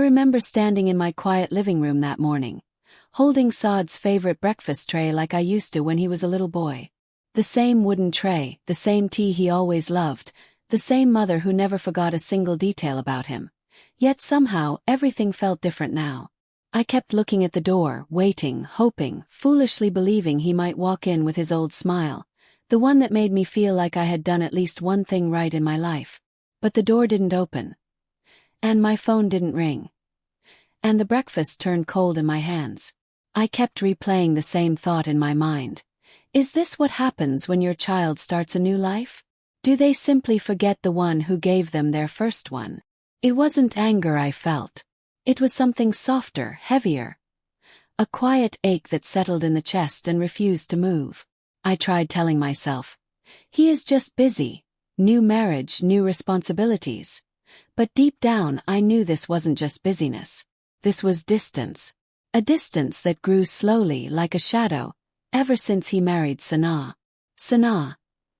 remember standing in my quiet living room that morning, holding Saad's favorite breakfast tray like I used to when he was a little boy. The same wooden tray, the same tea he always loved, the same mother who never forgot a single detail about him. Yet somehow, everything felt different now. I kept looking at the door, waiting, hoping, foolishly believing he might walk in with his old smile, the one that made me feel like I had done at least one thing right in my life. But the door didn't open. And my phone didn't ring. And the breakfast turned cold in my hands. I kept replaying the same thought in my mind. Is this what happens when your child starts a new life? Do they simply forget the one who gave them their first one? It wasn't anger I felt. It was something softer, heavier. A quiet ache that settled in the chest and refused to move. I tried telling myself, he is just busy. New marriage, new responsibilities. But deep down I knew this wasn't just busyness. This was distance. A distance that grew slowly like a shadow, ever since he married Sanaa. Sanaa.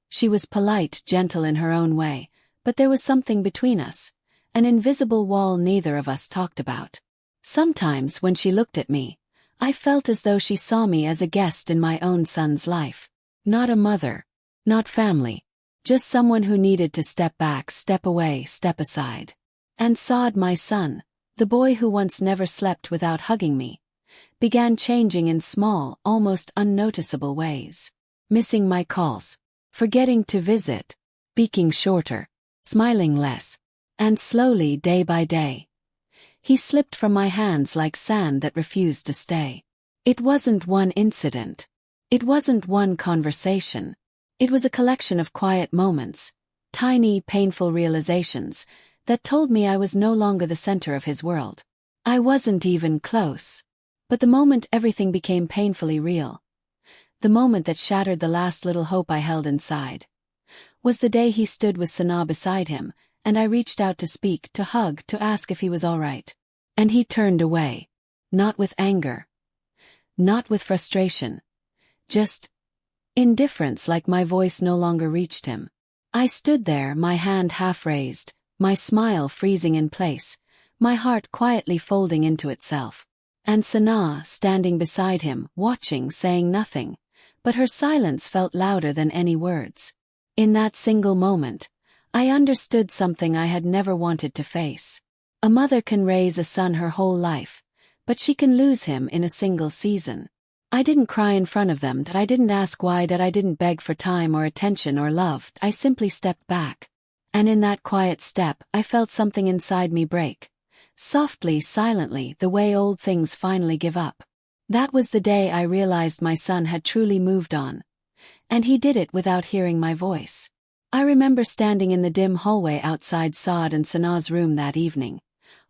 She was polite, gentle in her own way, but there was something between us. An invisible wall neither of us talked about. Sometimes when she looked at me, I felt as though she saw me as a guest in my own son's life. Not a mother. Not family. Just someone who needed to step back, step away, step aside. And Saad, my son, the boy who once never slept without hugging me, began changing in small, almost unnoticeable ways. Missing my calls. Forgetting to visit. Speaking shorter. Smiling less. And slowly, day by day, he slipped from my hands like sand that refused to stay. It wasn't one incident. It wasn't one conversation. It was a collection of quiet moments, tiny, painful realizations, that told me I was no longer the center of his world. I wasn't even close. But the moment everything became painfully real, the moment that shattered the last little hope I held inside, was the day he stood with Sanaa beside him, and I reached out to speak, to hug, to ask if he was all right. And he turned away. Not with anger. Not with frustration. Just indifference, like my voice no longer reached him. I stood there, my hand half raised, my smile freezing in place, my heart quietly folding into itself. And Sanaa, standing beside him, watching, saying nothing, but her silence felt louder than any words. In that single moment, I understood something I had never wanted to face. A mother can raise a son her whole life, but she can lose him in a single season. I didn't cry in front of them, that I didn't ask why, that I didn't beg for time or attention or love. I simply stepped back. And in that quiet step, I felt something inside me break. Softly, silently, the way old things finally give up. That was the day I realized my son had truly moved on. And he did it without hearing my voice. I remember standing in the dim hallway outside Saad and Sanaa's room that evening,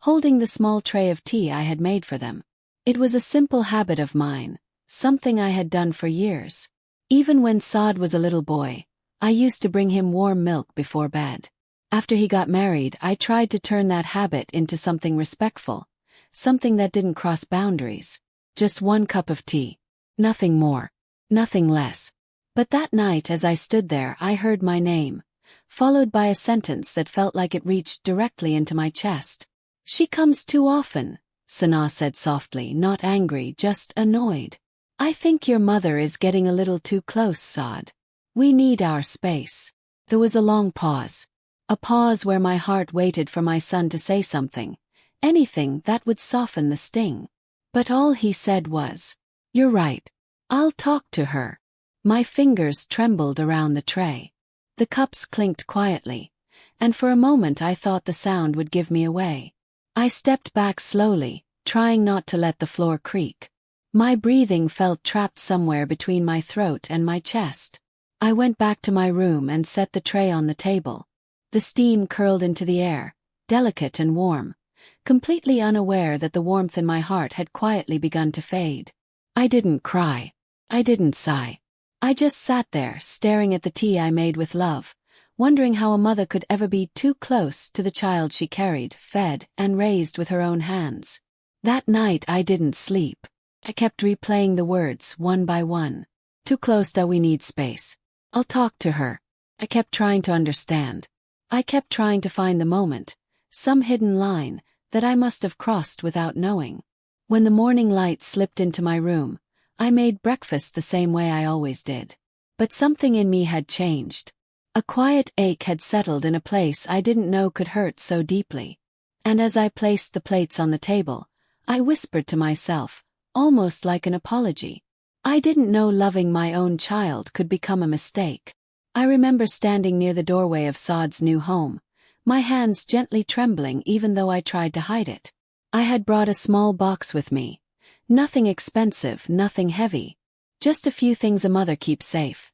holding the small tray of tea I had made for them. It was a simple habit of mine, something I had done for years. Even when Saad was a little boy, I used to bring him warm milk before bed. After he got married, I tried to turn that habit into something respectful, something that didn't cross boundaries. Just one cup of tea. Nothing more. Nothing less. But that night as I stood there, I heard my name, followed by a sentence that felt like it reached directly into my chest. "She comes too often," Sanaa said softly, not angry, just annoyed. "I think your mother is getting a little too close, Saad. We need our space." There was a long pause. A pause where my heart waited for my son to say something, anything that would soften the sting. But all he said was, "You're right. I'll talk to her." My fingers trembled around the tray. The cups clinked quietly, and for a moment I thought the sound would give me away. I stepped back slowly, trying not to let the floor creak. My breathing felt trapped somewhere between my throat and my chest. I went back to my room and set the tray on the table. The steam curled into the air, delicate and warm, completely unaware that the warmth in my heart had quietly begun to fade. I didn't cry. I didn't sigh. I just sat there, staring at the tea I made with love, wondering how a mother could ever be too close to the child she carried, fed, and raised with her own hands. That night I didn't sleep. I kept replaying the words, one by one. "Too close, that we need space. I'll talk to her." I kept trying to understand. I kept trying to find the moment, some hidden line, that I must have crossed without knowing. When the morning light slipped into my room, I made breakfast the same way I always did. But something in me had changed. A quiet ache had settled in a place I didn't know could hurt so deeply. And as I placed the plates on the table, I whispered to myself, almost like an apology. I didn't know loving my own child could become a mistake. I remember standing near the doorway of Saad's new home, my hands gently trembling even though I tried to hide it. I had brought a small box with me. Nothing expensive, nothing heavy. Just a few things a mother keeps safe.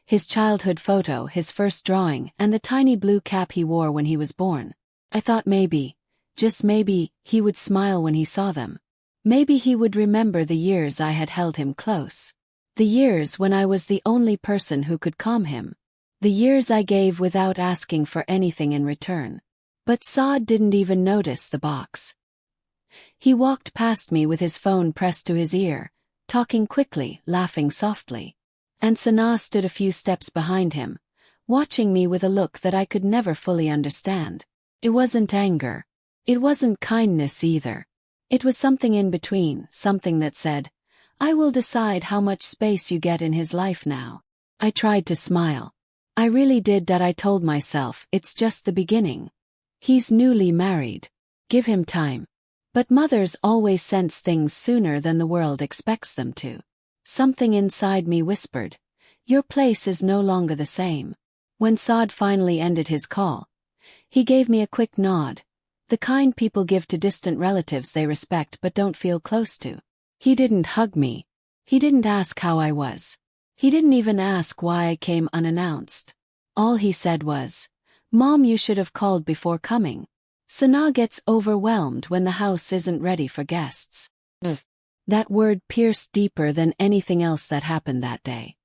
His childhood photo, his first drawing, and the tiny blue cap he wore when he was born. I thought maybe, just maybe, he would smile when he saw them. Maybe he would remember the years I had held him close. The years when I was the only person who could calm him. The years I gave without asking for anything in return. But Saad didn't even notice the box. He walked past me with his phone pressed to his ear, talking quickly, laughing softly. And Sanaa stood a few steps behind him, watching me with a look that I could never fully understand. It wasn't anger. It wasn't kindness either. It was something in between, something that said, I will decide how much space you get in his life now. I tried to smile. I really did that. I told myself, it's just the beginning. He's newly married. Give him time. But mothers always sense things sooner than the world expects them to. Something inside me whispered, your place is no longer the same. When Saad finally ended his call, he gave me a quick nod, the kind people give to distant relatives they respect but don't feel close to. He didn't hug me. He didn't ask how I was. He didn't even ask why I came unannounced. All he said was, Mom, you should have called before coming. Sanaa gets overwhelmed when the house isn't ready for guests. That word pierced deeper than anything else that happened that day.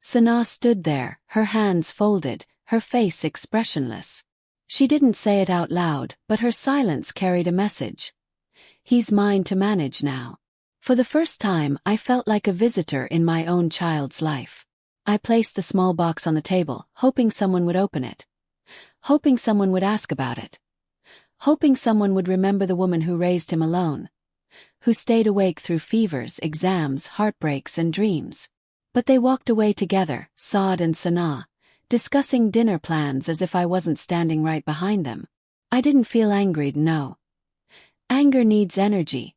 Sanaa stood there, her hands folded, her face expressionless. She didn't say it out loud, but her silence carried a message. He's mine to manage now. For the first time, I felt like a visitor in my own child's life. I placed the small box on the table, hoping someone would open it. Hoping someone would ask about it. Hoping someone would remember the woman who raised him alone. Who stayed awake through fevers, exams, heartbreaks, and dreams. But they walked away together, Saad and Sanaa, discussing dinner plans as if I wasn't standing right behind them. I didn't feel angry, no. Anger needs energy.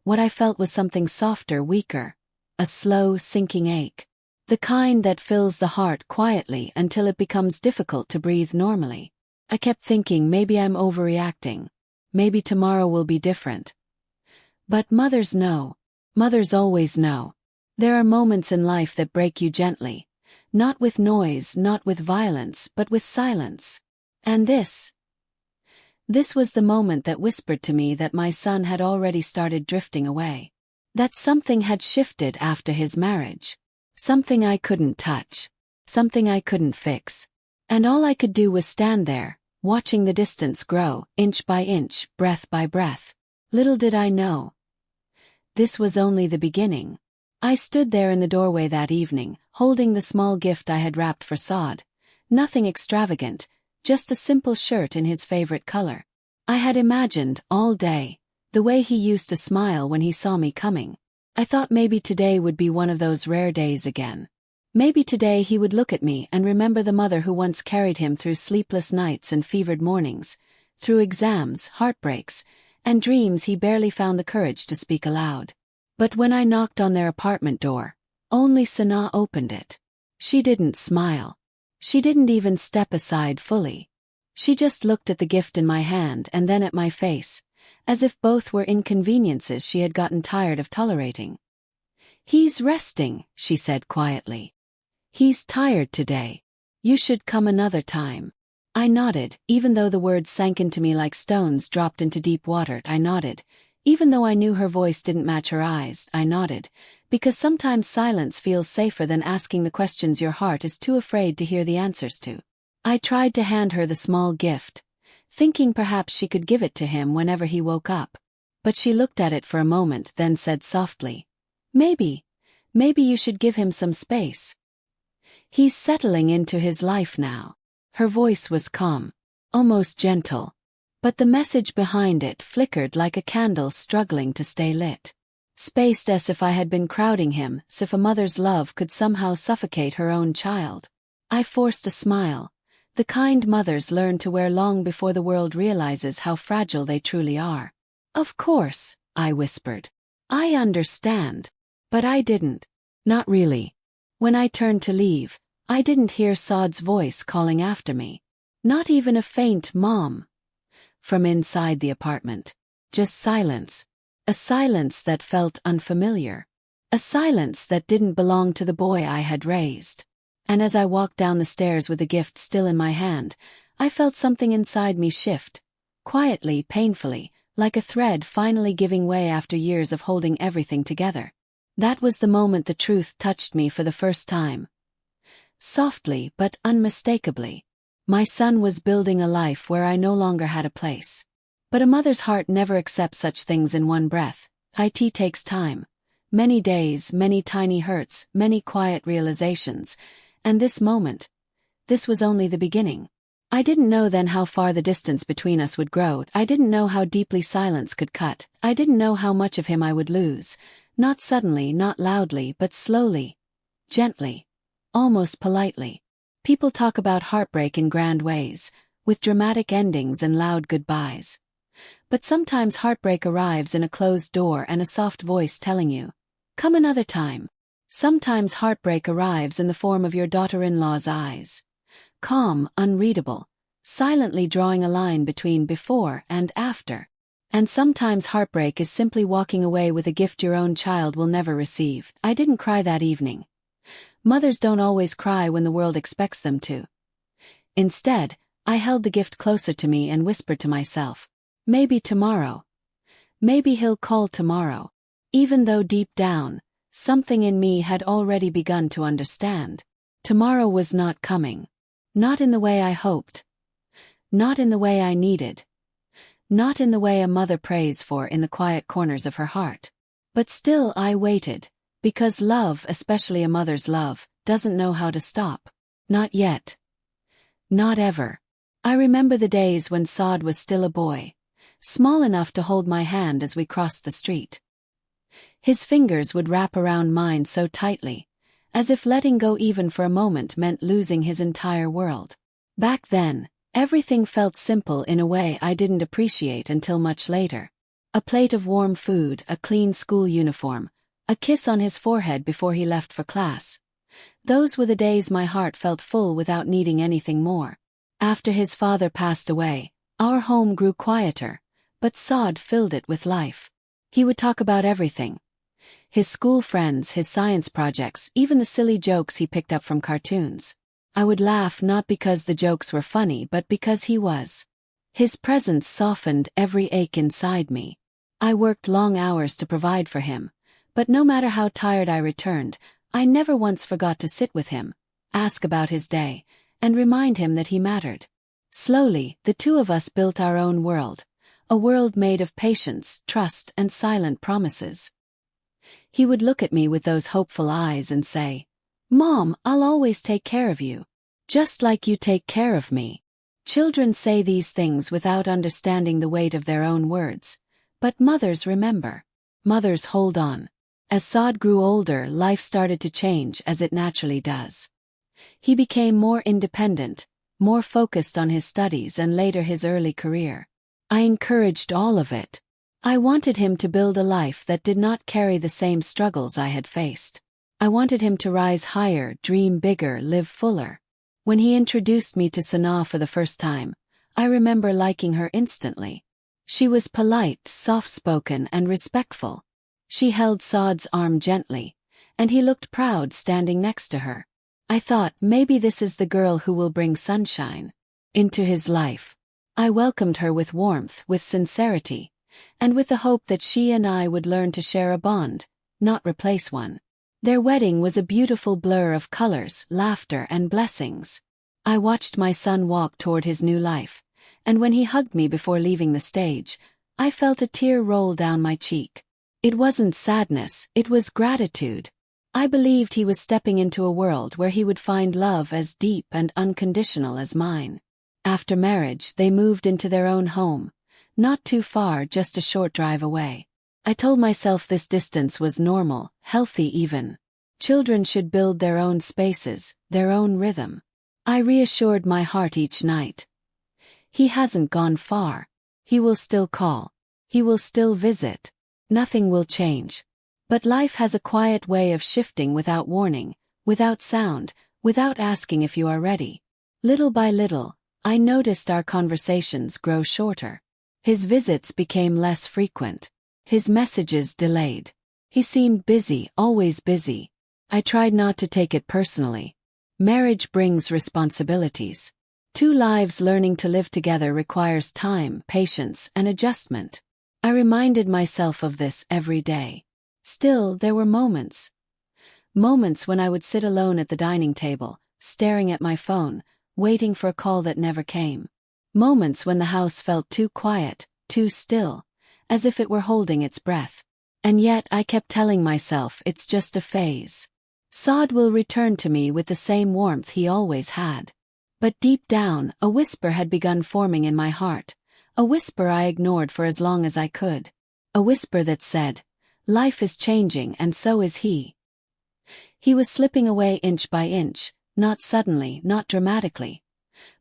What I felt was something softer, weaker. A slow, sinking ache. The kind that fills the heart quietly until it becomes difficult to breathe normally. I kept thinking maybe I'm overreacting. Maybe tomorrow will be different. But mothers know. Mothers always know. There are moments in life that break you gently. Not with noise, not with violence, but with silence. And this was the moment that whispered to me that my son had already started drifting away. That something had shifted after his marriage. Something I couldn't touch. Something I couldn't fix. And all I could do was stand there, watching the distance grow, inch by inch, breath by breath. Little did I know. This was only the beginning. I stood there in the doorway that evening, holding the small gift I had wrapped for Saad. Nothing extravagant, just a simple shirt in his favorite color. I had imagined, all day, the way he used to smile when he saw me coming. I thought maybe today would be one of those rare days again. Maybe today he would look at me and remember the mother who once carried him through sleepless nights and fevered mornings, through exams, heartbreaks, and dreams he barely found the courage to speak aloud. But when I knocked on their apartment door, only Sanaa opened it. She didn't smile. She didn't even step aside fully. She just looked at the gift in my hand and then at my face, as if both were inconveniences she had gotten tired of tolerating. He's resting, she said quietly. He's tired today. You should come another time. I nodded, even though the words sank into me like stones dropped into deep water. I nodded. Even though I knew her voice didn't match her eyes, I nodded, because sometimes silence feels safer than asking the questions your heart is too afraid to hear the answers to. I tried to hand her the small gift, thinking perhaps she could give it to him whenever he woke up. But she looked at it for a moment, then said softly, Maybe you should give him some space. He's settling into his life now. Her voice was calm, almost gentle. But the message behind it flickered like a candle struggling to stay lit. Spaced as if I had been crowding him, as if a mother's love could somehow suffocate her own child. I forced a smile. The kind mothers learn to wear long before the world realizes how fragile they truly are. Of course, I whispered. I understand. But I didn't. Not really. When I turned to leave, I didn't hear Saad's voice calling after me. Not even a faint "Mom" from inside the apartment. Just silence. A silence that felt unfamiliar. A silence that didn't belong to the boy I had raised. And as I walked down the stairs with the gift still in my hand, I felt something inside me shift. Quietly, painfully, like a thread finally giving way after years of holding everything together. That was the moment the truth touched me for the first time. Softly but unmistakably. My son was building a life where I no longer had a place. But a mother's heart never accepts such things in one breath. It takes time. Many days, many tiny hurts, many quiet realizations. And this moment, this was only the beginning. I didn't know then how far the distance between us would grow. I didn't know how deeply silence could cut. I didn't know how much of him I would lose. Not suddenly, not loudly, but slowly. Gently. Almost politely. People talk about heartbreak in grand ways, with dramatic endings and loud goodbyes. But sometimes heartbreak arrives in a closed door and a soft voice telling you, "Come another time." Sometimes heartbreak arrives in the form of your daughter-in-law's eyes. Calm, unreadable, silently drawing a line between before and after. And sometimes heartbreak is simply walking away with a gift your own child will never receive. I didn't cry that evening. Mothers don't always cry when the world expects them to. Instead, I held the gift closer to me and whispered to myself, maybe tomorrow. Maybe he'll call tomorrow. Even though deep down, something in me had already begun to understand. Tomorrow was not coming. Not in the way I hoped. Not in the way I needed. Not in the way a mother prays for in the quiet corners of her heart. But still I waited. Because love, especially a mother's love, doesn't know how to stop. Not yet. Not ever. I remember the days when Saad was still a boy, small enough to hold my hand as we crossed the street. His fingers would wrap around mine so tightly, as if letting go even for a moment meant losing his entire world. Back then, everything felt simple in a way I didn't appreciate until much later. A plate of warm food, a clean school uniform, a kiss on his forehead before he left for class. Those were the days my heart felt full without needing anything more. After his father passed away, our home grew quieter, but Saad filled it with life. He would talk about everything. His school friends, his science projects, even the silly jokes he picked up from cartoons. I would laugh not because the jokes were funny but because he was. His presence softened every ache inside me. I worked long hours to provide for him. But no matter how tired I returned, I never once forgot to sit with him, ask about his day, and remind him that he mattered. Slowly, the two of us built our own world, a world made of patience, trust, and silent promises. He would look at me with those hopeful eyes and say, "Mom, I'll always take care of you. Just like you take care of me." Children say these things without understanding the weight of their own words. But mothers remember. Mothers hold on. As Saad grew older, life started to change as it naturally does. He became more independent, more focused on his studies and later his early career. I encouraged all of it. I wanted him to build a life that did not carry the same struggles I had faced. I wanted him to rise higher, dream bigger, live fuller. When he introduced me to Sana for the first time, I remember liking her instantly. She was polite, soft-spoken, and respectful. She held Saad's arm gently, and he looked proud standing next to her. I thought, maybe this is the girl who will bring sunshine into his life. I welcomed her with warmth, with sincerity, and with the hope that she and I would learn to share a bond, not replace one. Their wedding was a beautiful blur of colors, laughter, and blessings. I watched my son walk toward his new life, and when he hugged me before leaving the stage, I felt a tear roll down my cheek. It wasn't sadness, it was gratitude. I believed he was stepping into a world where he would find love as deep and unconditional as mine. After marriage, they moved into their own home. Not too far, just a short drive away. I told myself this distance was normal, healthy even. Children should build their own spaces, their own rhythm. I reassured my heart each night. He hasn't gone far. He will still call. He will still visit. Nothing will change. But life has a quiet way of shifting without warning, without sound, without asking if you are ready. Little by little, I noticed our conversations grow shorter. His visits became less frequent. His messages delayed. He seemed busy, always busy. I tried not to take it personally. Marriage brings responsibilities. Two lives learning to live together requires time, patience, and adjustment. I reminded myself of this every day. Still, there were moments. Moments when I would sit alone at the dining table, staring at my phone, waiting for a call that never came. Moments when the house felt too quiet, too still, as if it were holding its breath. And yet I kept telling myself it's just a phase. Saad will return to me with the same warmth he always had. But deep down, a whisper had begun forming in my heart, a whisper I ignored for as long as I could. A whisper that said, life is changing and so is he. He was slipping away inch by inch, not suddenly, not dramatically,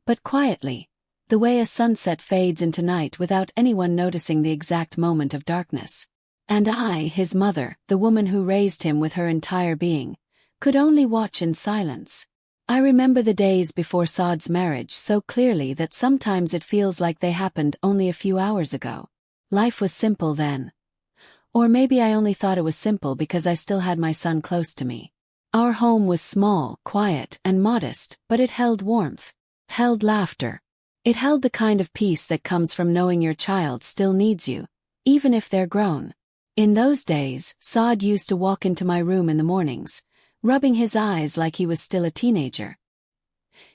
but quietly, the way a sunset fades into night without anyone noticing the exact moment of darkness. And I, his mother, the woman who raised him with her entire being, could only watch in silence. I remember the days before Saad's marriage so clearly that sometimes it feels like they happened only a few hours ago. Life was simple then. Or maybe I only thought it was simple because I still had my son close to me. Our home was small, quiet, and modest, but it held warmth, held laughter. It held the kind of peace that comes from knowing your child still needs you, even if they're grown. In those days, Saad used to walk into my room in the mornings, rubbing his eyes like he was still a teenager.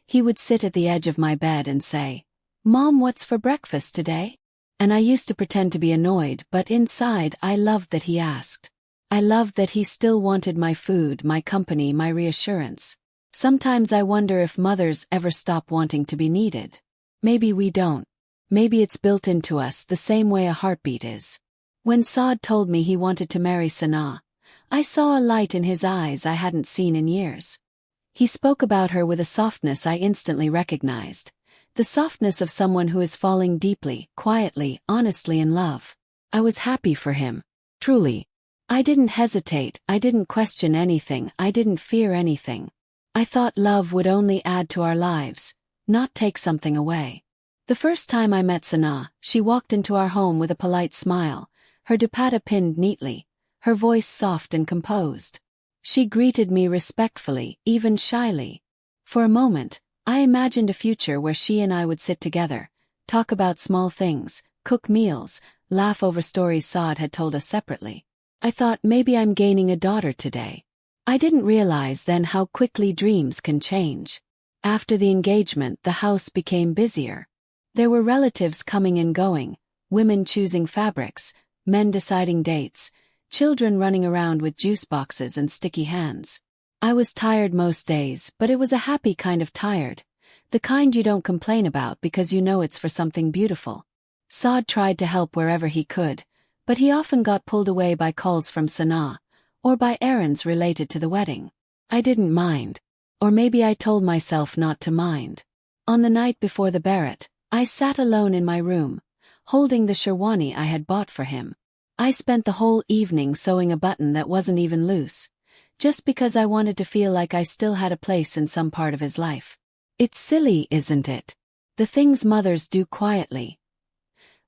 He would sit at the edge of my bed and say, "Mom, what's for breakfast today?" And I used to pretend to be annoyed, but inside I loved that he asked. I loved that he still wanted my food, my company, my reassurance. Sometimes I wonder if mothers ever stop wanting to be needed. Maybe we don't. Maybe it's built into us the same way a heartbeat is. When Saad told me he wanted to marry Sanaa, I saw a light in his eyes I hadn't seen in years. He spoke about her with a softness I instantly recognized. The softness of someone who is falling deeply, quietly, honestly in love. I was happy for him. Truly. I didn't hesitate, I didn't question anything, I didn't fear anything. I thought love would only add to our lives, not take something away. The first time I met Sanaa, she walked into our home with a polite smile, her dupatta pinned neatly, her voice soft and composed. She greeted me respectfully, even shyly. For a moment, I imagined a future where she and I would sit together, talk about small things, cook meals, laugh over stories Saad had told us separately. I thought maybe I'm gaining a daughter today. I didn't realize then how quickly dreams can change. After the engagement, the house became busier. There were relatives coming and going, women choosing fabrics, men deciding dates, children running around with juice boxes and sticky hands. I was tired most days, but it was a happy kind of tired, the kind you don't complain about because you know it's for something beautiful. Saad tried to help wherever he could, but he often got pulled away by calls from Sanaa, or by errands related to the wedding. I didn't mind. Or maybe I told myself not to mind. On the night before the Bharat, I sat alone in my room, holding the sherwani I had bought for him. I spent the whole evening sewing a button that wasn't even loose, just because I wanted to feel like I still had a place in some part of his life. It's silly, isn't it? The things mothers do quietly,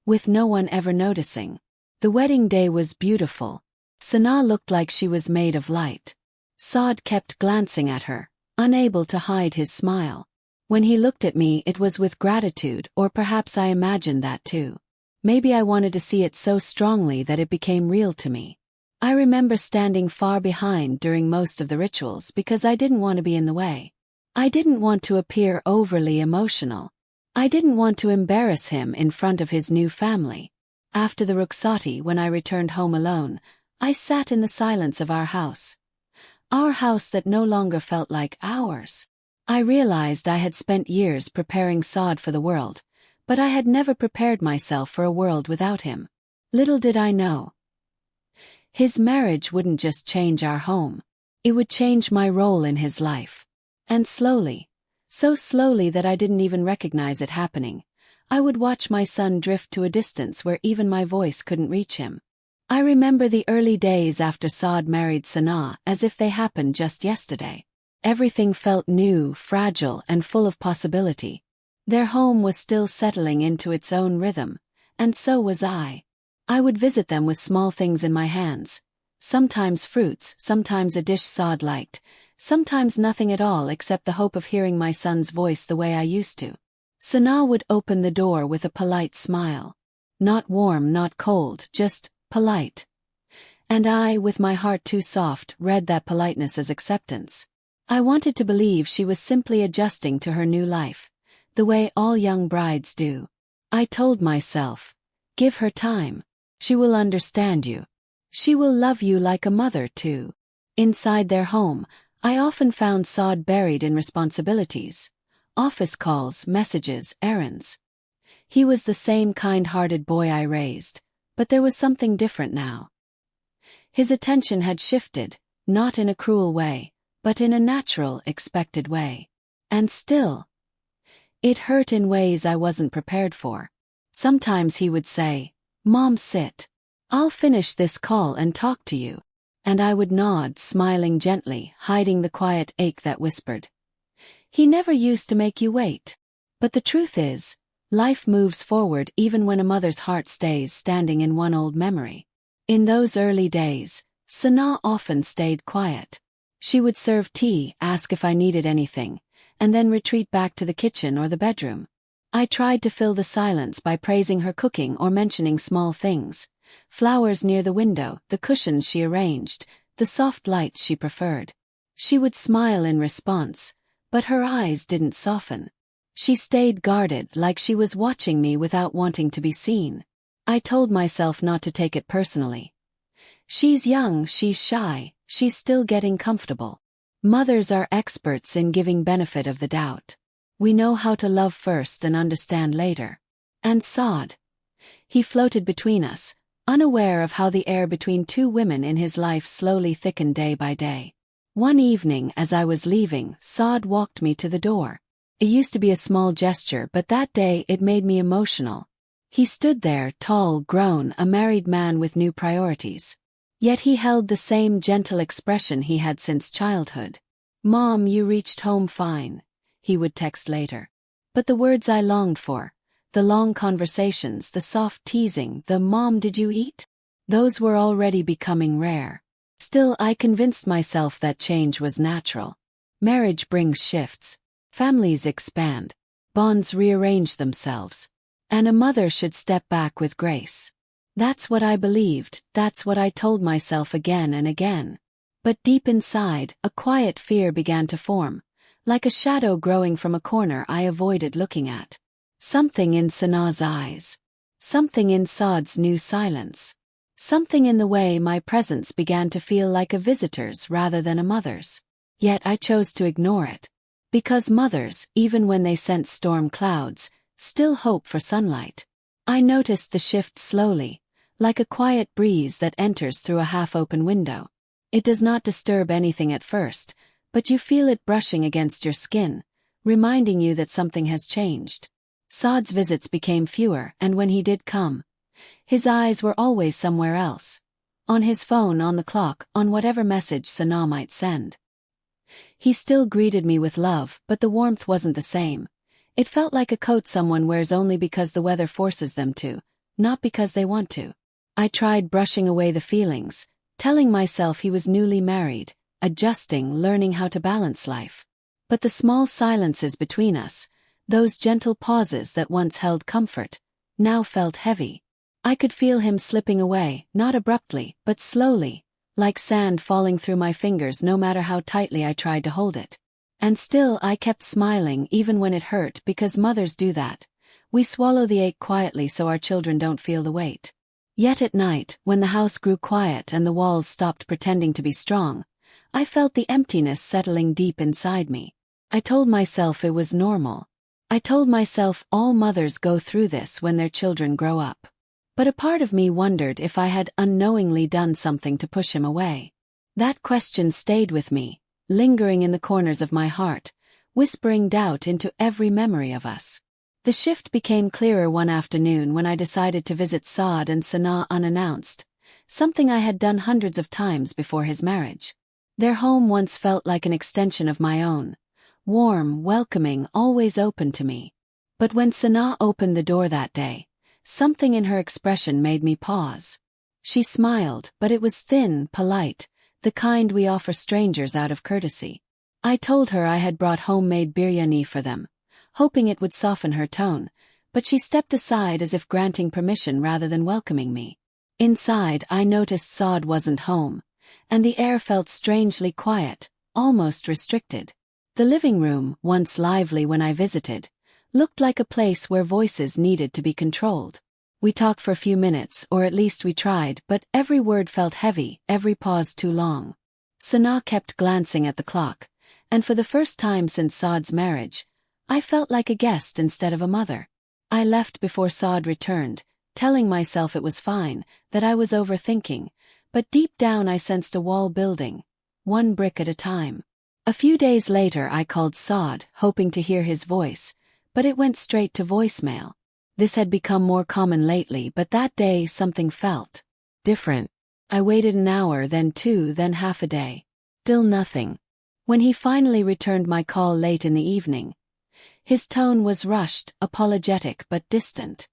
with no one ever noticing. The wedding day was beautiful. Sanaa looked like she was made of light. Saad kept glancing at her, unable to hide his smile. When he looked at me, it was with gratitude, or perhaps I imagined that too. Maybe I wanted to see it so strongly that it became real to me. I remember standing far behind during most of the rituals because I didn't want to be in the way. I didn't want to appear overly emotional. I didn't want to embarrass him in front of his new family. After the rukhsati, when I returned home alone, I sat in the silence of our house. Our house that no longer felt like ours. I realized I had spent years preparing Saad for the world, but I had never prepared myself for a world without him. Little did I know. His marriage wouldn't just change our home. It would change my role in his life. And slowly, so slowly that I didn't even recognize it happening, I would watch my son drift to a distance where even my voice couldn't reach him. I remember the early days after Saad married Sana as if they happened just yesterday. Everything felt new, fragile, and full of possibility. Their home was still settling into its own rhythm, and so was I. I would visit them with small things in my hands. Sometimes fruits, sometimes a dish Saad liked, sometimes nothing at all except the hope of hearing my son's voice the way I used to. Sana would open the door with a polite smile. Not warm, not cold, just polite. And I, with my heart too soft, read that politeness as acceptance. I wanted to believe she was simply adjusting to her new life, the way all young brides do. I told myself, give her time. She will understand you. She will love you like a mother too. Inside their home, I often found Saad buried in responsibilities. Office calls, messages, errands. He was the same kind-hearted boy I raised, but there was something different now. His attention had shifted, not in a cruel way, but in a natural, expected way. And still, it hurt in ways I wasn't prepared for. Sometimes he would say, "Mom, sit. I'll finish this call and talk to you." And I would nod, smiling gently, hiding the quiet ache that whispered, "He never used to make you wait." But the truth is, life moves forward even when a mother's heart stays standing in one old memory. In those early days, Sana often stayed quiet. She would serve tea, ask if I needed anything, and then retreat back to the kitchen or the bedroom. I tried to fill the silence by praising her cooking or mentioning small things. Flowers near the window, the cushions she arranged, the soft lights she preferred. She would smile in response, but her eyes didn't soften. She stayed guarded, like she was watching me without wanting to be seen. I told myself not to take it personally. She's young, she's shy, she's still getting comfortable. Mothers are experts in giving benefit of the doubt. We know how to love first and understand later. And Saad. He floated between us, unaware of how the air between two women in his life slowly thickened day by day. One evening as I was leaving, Saad walked me to the door. It used to be a small gesture, but that day it made me emotional. He stood there, tall, grown, a married man with new priorities. Yet he held the same gentle expression he had since childhood. "Mom, you reached home fine," he would text later. But the words I longed for, the long conversations, the soft teasing, the "Mom, did you eat?" those were already becoming rare. Still, I convinced myself that change was natural. Marriage brings shifts. Families expand. Bonds rearrange themselves. And a mother should step back with grace. That's what I believed, that's what I told myself again and again. But deep inside, a quiet fear began to form, like a shadow growing from a corner I avoided looking at. Something in Sana's eyes. Something in Saad's new silence. Something in the way my presence began to feel like a visitor's rather than a mother's. Yet I chose to ignore it. Because mothers, even when they sense storm clouds, still hope for sunlight. I noticed the shift slowly, like a quiet breeze that enters through a half-open window. It does not disturb anything at first, but you feel it brushing against your skin, reminding you that something has changed. Saad's visits became fewer, and when he did come, his eyes were always somewhere else. On his phone, on the clock, on whatever message Sana might send. He still greeted me with love, but the warmth wasn't the same. It felt like a coat someone wears only because the weather forces them to, not because they want to. I tried brushing away the feelings, telling myself he was newly married, adjusting, learning how to balance life. But the small silences between us, those gentle pauses that once held comfort, now felt heavy. I could feel him slipping away, not abruptly, but slowly, like sand falling through my fingers no matter how tightly I tried to hold it. And still I kept smiling even when it hurt, because mothers do that. We swallow the ache quietly so our children don't feel the weight. Yet at night, when the house grew quiet and the walls stopped pretending to be strong, I felt the emptiness settling deep inside me. I told myself it was normal. I told myself all mothers go through this when their children grow up. But a part of me wondered if I had unknowingly done something to push him away. That question stayed with me, lingering in the corners of my heart, whispering doubt into every memory of us. The shift became clearer one afternoon when I decided to visit Saad and Sanaa unannounced, something I had done hundreds of times before his marriage. Their home once felt like an extension of my own, warm, welcoming, always open to me. But when Sanaa opened the door that day, something in her expression made me pause. She smiled, but it was thin, polite, the kind we offer strangers out of courtesy. I told her I had brought homemade biryani for them, hoping it would soften her tone, but she stepped aside as if granting permission rather than welcoming me. Inside, I noticed Saad wasn't home, and the air felt strangely quiet, almost restricted. The living room, once lively when I visited, looked like a place where voices needed to be controlled. We talked for a few minutes, or at least we tried, but every word felt heavy, every pause too long. Sanaa kept glancing at the clock, and for the first time since Saad's marriage, I felt like a guest instead of a mother. I left before Saad returned, telling myself it was fine, that I was overthinking, but deep down I sensed a wall building, one brick at a time. A few days later I called Saad, hoping to hear his voice, but it went straight to voicemail. This had become more common lately, but that day something felt different. I waited an hour, then two, then half a day. Still nothing. When he finally returned my call late in the evening, his tone was rushed, apologetic but distant.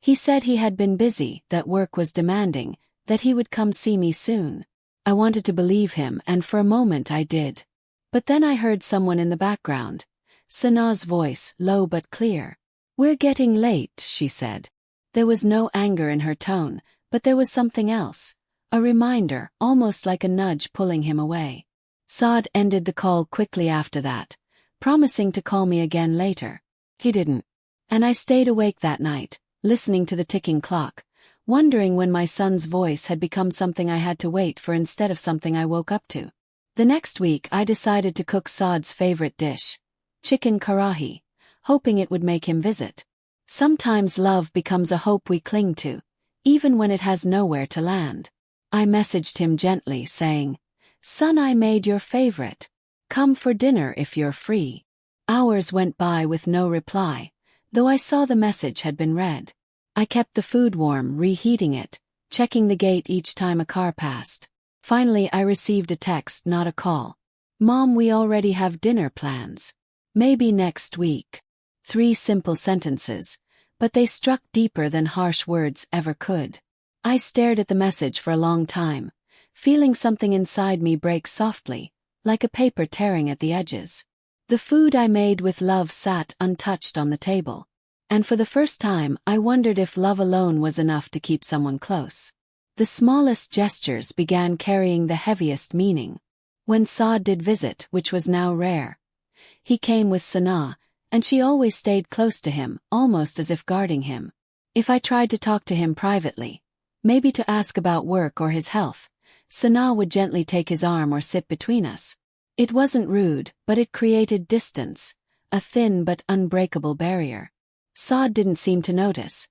He said he had been busy, that work was demanding, that he would come see me soon. I wanted to believe him, and for a moment I did. But then I heard someone in the background. Sanaa's voice, low but clear. "We're getting late," she said. There was no anger in her tone, but there was something else. A reminder, almost like a nudge pulling him away. Saad ended the call quickly after that, promising to call me again later. He didn't. And I stayed awake that night, listening to the ticking clock, wondering when my son's voice had become something I had to wait for instead of something I woke up to. The next week I decided to cook Saad's favorite dish, chicken karahi, hoping it would make him visit. Sometimes love becomes a hope we cling to, even when it has nowhere to land. I messaged him gently, saying, "Son, I made your favorite. Come for dinner if you're free." Hours went by with no reply, though I saw the message had been read. I kept the food warm, reheating it, checking the gate each time a car passed. Finally I received a text, not a call. "Mom, we already have dinner plans. Maybe next week." 3 simple sentences, but they struck deeper than harsh words ever could. I stared at the message for a long time, feeling something inside me break softly, like a paper tearing at the edges. The food I made with love sat untouched on the table, and for the first time I wondered if love alone was enough to keep someone close. The smallest gestures began carrying the heaviest meaning. When Saad did visit, which was now rare, he came with Sanaa, and she always stayed close to him, almost as if guarding him. If I tried to talk to him privately, maybe to ask about work or his health, Sanaa would gently take his arm or sit between us. It wasn't rude, but it created distance, a thin but unbreakable barrier. Saad didn't seem to notice.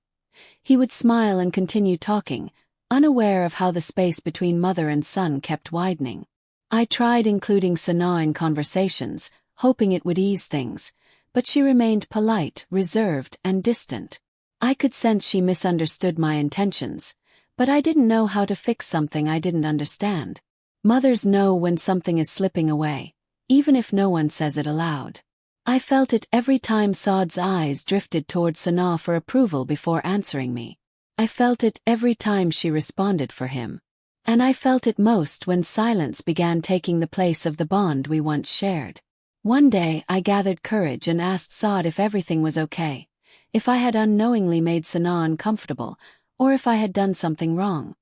He would smile and continue talking, unaware of how the space between mother and son kept widening. I tried including Sanaa in conversations, hoping it would ease things, but she remained polite, reserved, and distant. I could sense she misunderstood my intentions, but I didn't know how to fix something I didn't understand. Mothers know when something is slipping away, even if no one says it aloud. I felt it every time Saad's eyes drifted toward Sanaa for approval before answering me. I felt it every time she responded for him. And I felt it most when silence began taking the place of the bond we once shared. One day I gathered courage and asked Saad if everything was okay, if I had unknowingly made Sanaa uncomfortable, or if I had done something wrong.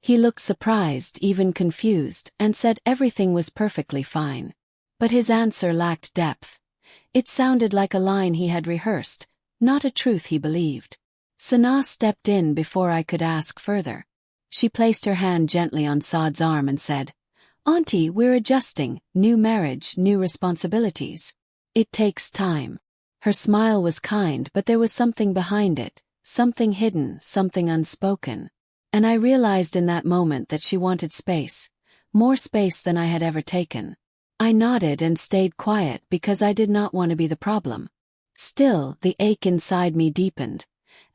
He looked surprised, even confused, and said everything was perfectly fine. But his answer lacked depth. It sounded like a line he had rehearsed, not a truth he believed. Sanaa stepped in before I could ask further. She placed her hand gently on Saad's arm and said, Auntie, we're adjusting, new marriage, new responsibilities. It takes time. Her smile was kind, but there was something behind it, something hidden, something unspoken. And I realized in that moment that she wanted space, more space than I had ever taken. I nodded and stayed quiet because I did not want to be the problem. Still, the ache inside me deepened,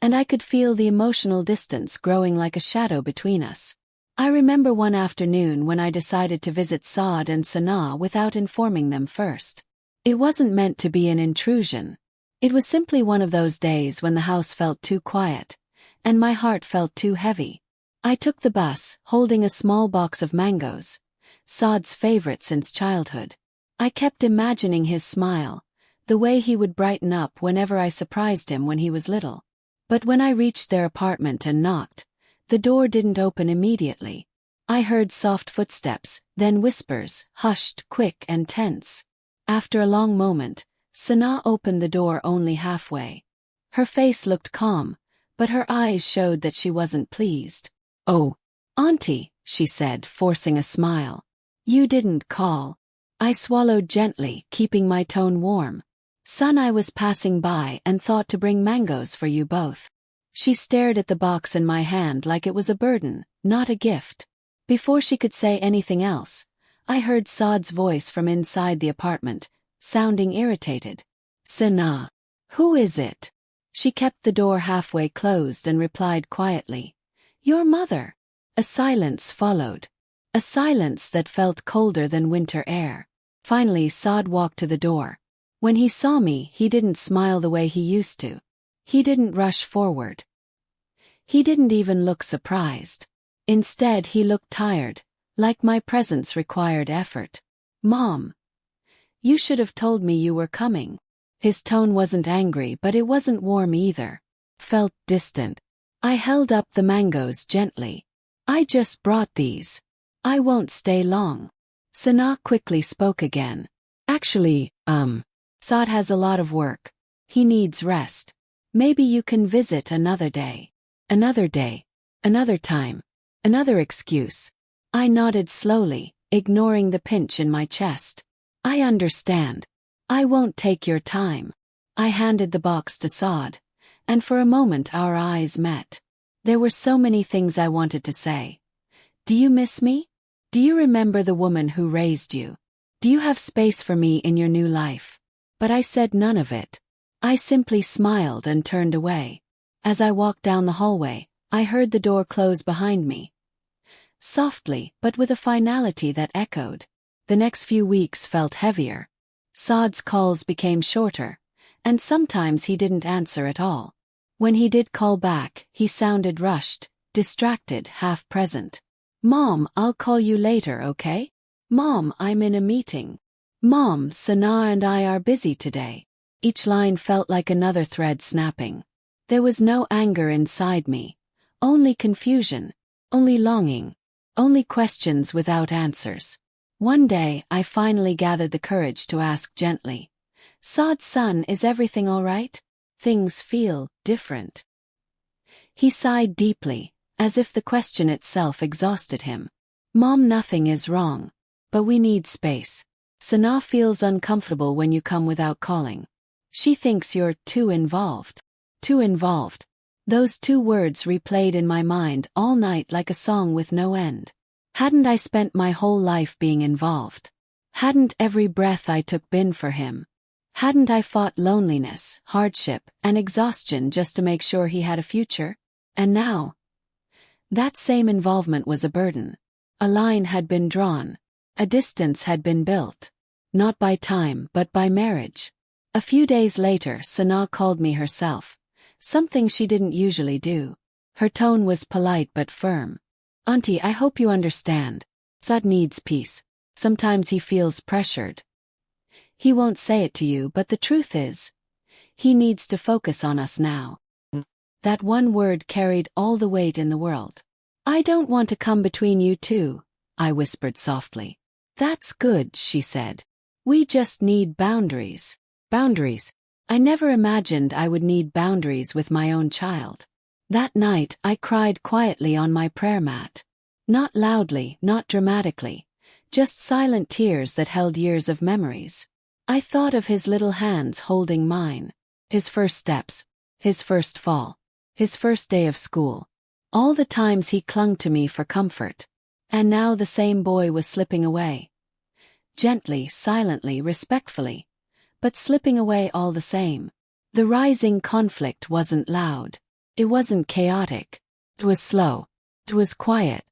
and I could feel the emotional distance growing like a shadow between us. I remember one afternoon when I decided to visit Saad and Sanaa without informing them first. It wasn't meant to be an intrusion. It was simply one of those days when the house felt too quiet, and my heart felt too heavy. I took the bus, holding a small box of mangoes, Saad's favorite since childhood. I kept imagining his smile, the way he would brighten up whenever I surprised him when he was little. But when I reached their apartment and knocked, the door didn't open immediately. I heard soft footsteps, then whispers, hushed, quick and tense. After a long moment, Sanaa opened the door only halfway. Her face looked calm, but her eyes showed that she wasn't pleased. "Oh, Auntie," she said, forcing a smile. "You didn't call." I swallowed gently, keeping my tone warm. "Son, I was passing by and thought to bring mangoes for you both." She stared at the box in my hand like it was a burden, not a gift. Before she could say anything else, I heard Saad's voice from inside the apartment, sounding irritated. "Sanaa, who is it?" She kept the door halfway closed and replied quietly, "Your mother." A silence followed. A silence that felt colder than winter air. Finally, Saad walked to the door. When he saw me, he didn't smile the way he used to. He didn't rush forward. He didn't even look surprised. Instead, he looked tired, like my presence required effort. "Mom, you should have told me you were coming." His tone wasn't angry, but it wasn't warm either. Felt distant. I held up the mangoes gently. "I just brought these. I won't stay long." Sanaa quickly spoke again. "Actually, Saad has a lot of work. He needs rest. Maybe you can visit another day." Another day. Another time. Another excuse. I nodded slowly, ignoring the pinch in my chest. "I understand. I won't take your time." I handed the box to Saad, and for a moment our eyes met. There were so many things I wanted to say. "Do you miss me? Do you remember the woman who raised you? Do you have space for me in your new life?" But I said none of it. I simply smiled and turned away. As I walked down the hallway, I heard the door close behind me. Softly, but with a finality that echoed. The next few weeks felt heavier. Saad's calls became shorter, and sometimes he didn't answer at all. When he did call back, he sounded rushed, distracted, half present. "Mom, I'll call you later, okay? Mom, I'm in a meeting. Mom, Sanaa and I are busy today." Each line felt like another thread snapping. There was no anger inside me. Only confusion. Only longing. Only questions without answers. One day, I finally gathered the courage to ask gently, "Saad's son, is everything all right? Things feel different." He sighed deeply, as if the question itself exhausted him. "Mom, nothing is wrong. But we need space. Sanaa feels uncomfortable when you come without calling. She thinks you're too involved." Too involved. Those two words replayed in my mind all night like a song with no end. Hadn't I spent my whole life being involved? Hadn't every breath I took been for him? Hadn't I fought loneliness, hardship, and exhaustion just to make sure he had a future? And now, that same involvement was a burden. A line had been drawn. A distance had been built. Not by time, but by marriage. A few days later, Sanaa called me herself. Something she didn't usually do. Her tone was polite but firm. "Auntie, I hope you understand. Saad needs peace. Sometimes he feels pressured. He won't say it to you, but the truth is, he needs to focus on us now." That one word carried all the weight in the world. "I don't want to come between you two," I whispered softly. "That's good," she said. "We just need boundaries." Boundaries. I never imagined I would need boundaries with my own child. That night, I cried quietly on my prayer mat. Not loudly, not dramatically. just silent tears that held years of memories. I thought of his little hands holding mine, his first steps, his first fall, his first day of school, all the times he clung to me for comfort. And now the same boy was slipping away. Gently, silently, respectfully, but slipping away all the same. The rising conflict wasn't loud. It wasn't chaotic. It was slow. It was quiet.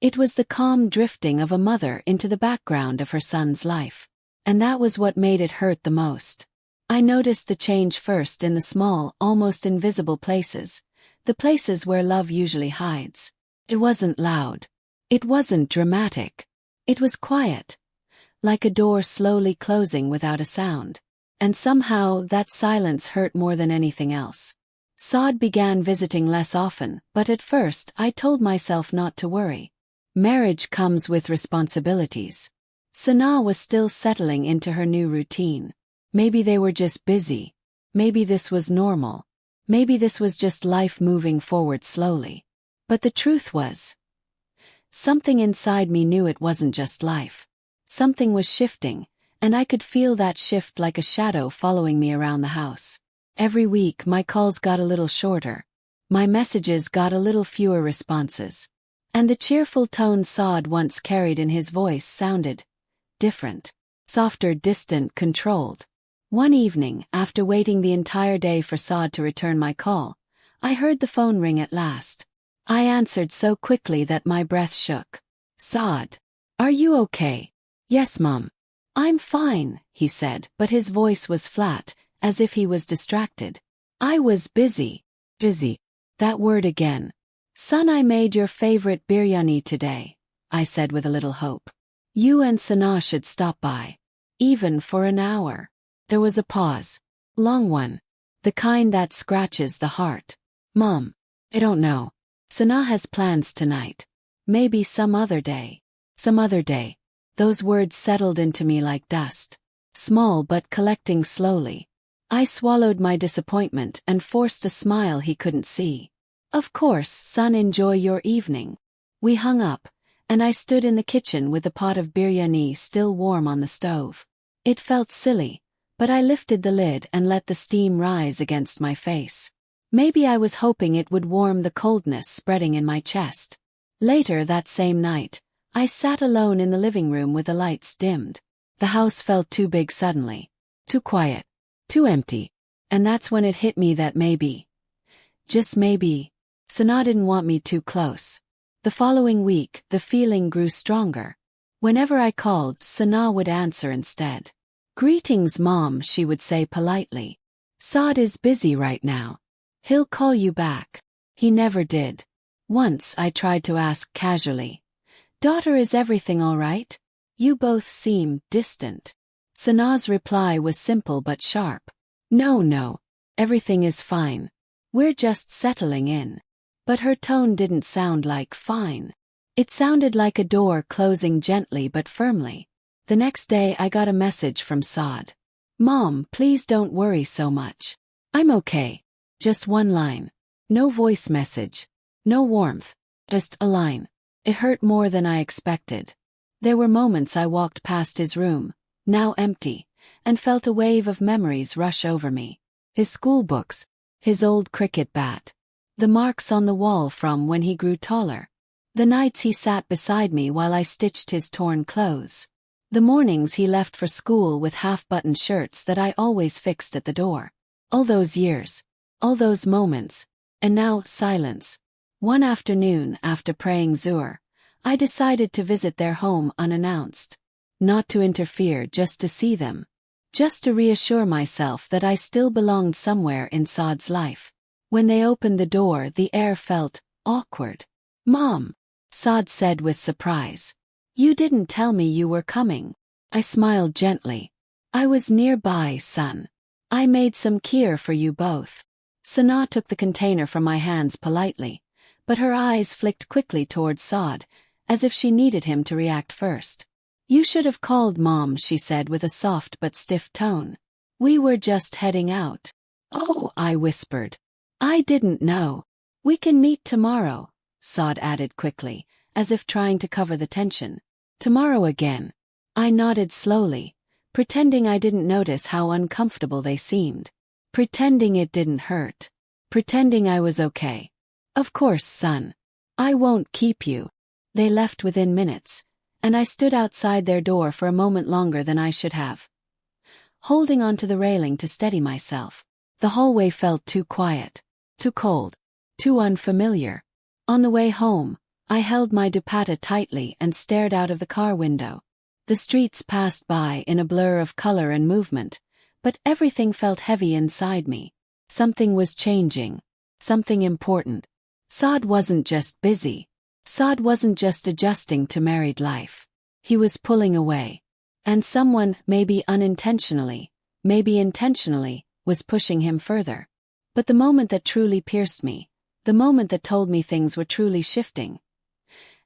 It was the calm drifting of a mother into the background of her son's life. And that was what made it hurt the most. I noticed the change first in the small, almost invisible places, the places where love usually hides. It wasn't loud. It wasn't dramatic. It was quiet, like a door slowly closing without a sound. And somehow that silence hurt more than anything else. Saad began visiting less often, but at first I told myself not to worry. Marriage comes with responsibilities. Sanaa was still settling into her new routine. Maybe they were just busy. Maybe this was normal. Maybe this was just life moving forward slowly. But the truth was, something inside me knew it wasn't just life. Something was shifting, and I could feel that shift like a shadow following me around the house. Every week my calls got a little shorter. My messages got a little fewer responses. And the cheerful tone Saad once carried in his voice sounded different. Softer, distant, controlled. One evening, after waiting the entire day for Saad to return my call, I heard the phone ring at last. I answered so quickly that my breath shook. "Saad, are you okay?" "Yes, Mom. I'm fine," he said, but his voice was flat, as if he was distracted. "I was busy." Busy. That word again. "Son, I made your favorite biryani today," I said with a little hope. "You and Sanaa should stop by. Even for an hour." There was a pause. Long one. The kind that scratches the heart. "Mom, I don't know. Sanaa has plans tonight. Maybe some other day." Some other day. Those words settled into me like dust. Small but collecting slowly. I swallowed my disappointment and forced a smile he couldn't see. "Of course, son, enjoy your evening." We hung up, and I stood in the kitchen with the pot of biryani still warm on the stove. It felt silly, but I lifted the lid and let the steam rise against my face. Maybe I was hoping it would warm the coldness spreading in my chest. Later that same night, I sat alone in the living room with the lights dimmed. The house felt too big suddenly. Too quiet. Too empty. And that's when it hit me that maybe, just maybe, Sanaa didn't want me too close. The following week, the feeling grew stronger. Whenever I called, Sanaa would answer instead. "Greetings, Mom," she would say politely. "Saad is busy right now. He'll call you back." He never did. Once I tried to ask casually, "Daughter, is everything all right? You both seem distant." Sanaa's reply was simple but sharp. No, everything is fine. We're just settling in." But her tone didn't sound like fine. It sounded like a door closing gently but firmly. The next day I got a message from Saad. "Mom, please don't worry so much. I'm okay." Just one line. No voice message. No warmth. Just a line. It hurt more than I expected. There were moments I walked past his room, now empty, and felt a wave of memories rush over me. His school books. His old cricket bat. The marks on the wall from when he grew taller. The nights he sat beside me while I stitched his torn clothes. The mornings he left for school with half-buttoned shirts that I always fixed at the door. All those years. All those moments. And now, silence. One afternoon, after praying Zuhr, I decided to visit their home unannounced. Not to interfere, just to see them. Just to reassure myself that I still belonged somewhere in Saad's life. When they opened the door, the air felt awkward. "Mom," Saad said with surprise. "You didn't tell me you were coming." I smiled gently. "I was nearby, son. I made some kheer for you both." Sanaa took the container from my hands politely, but her eyes flicked quickly towards Saad, as if she needed him to react first. "You should have called, Mom," she said with a soft but stiff tone. "We were just heading out." "Oh," I whispered. "I didn't know." "We can meet tomorrow," Saad added quickly, as if trying to cover the tension. "Tomorrow again." I nodded slowly, pretending I didn't notice how uncomfortable they seemed. Pretending it didn't hurt. Pretending I was okay. Of course, son. I won't keep you. They left within minutes, and I stood outside their door for a moment longer than I should have, holding onto the railing to steady myself. The hallway felt too quiet, too cold, too unfamiliar. On the way home, I held my dupatta tightly and stared out of the car window. The streets passed by in a blur of color and movement, but everything felt heavy inside me. Something was changing. Something important. Saad wasn't just busy. Saad wasn't just adjusting to married life. He was pulling away. And someone, maybe unintentionally, maybe intentionally, was pushing him further. But the moment that truly pierced me, the moment that told me things were truly shifting,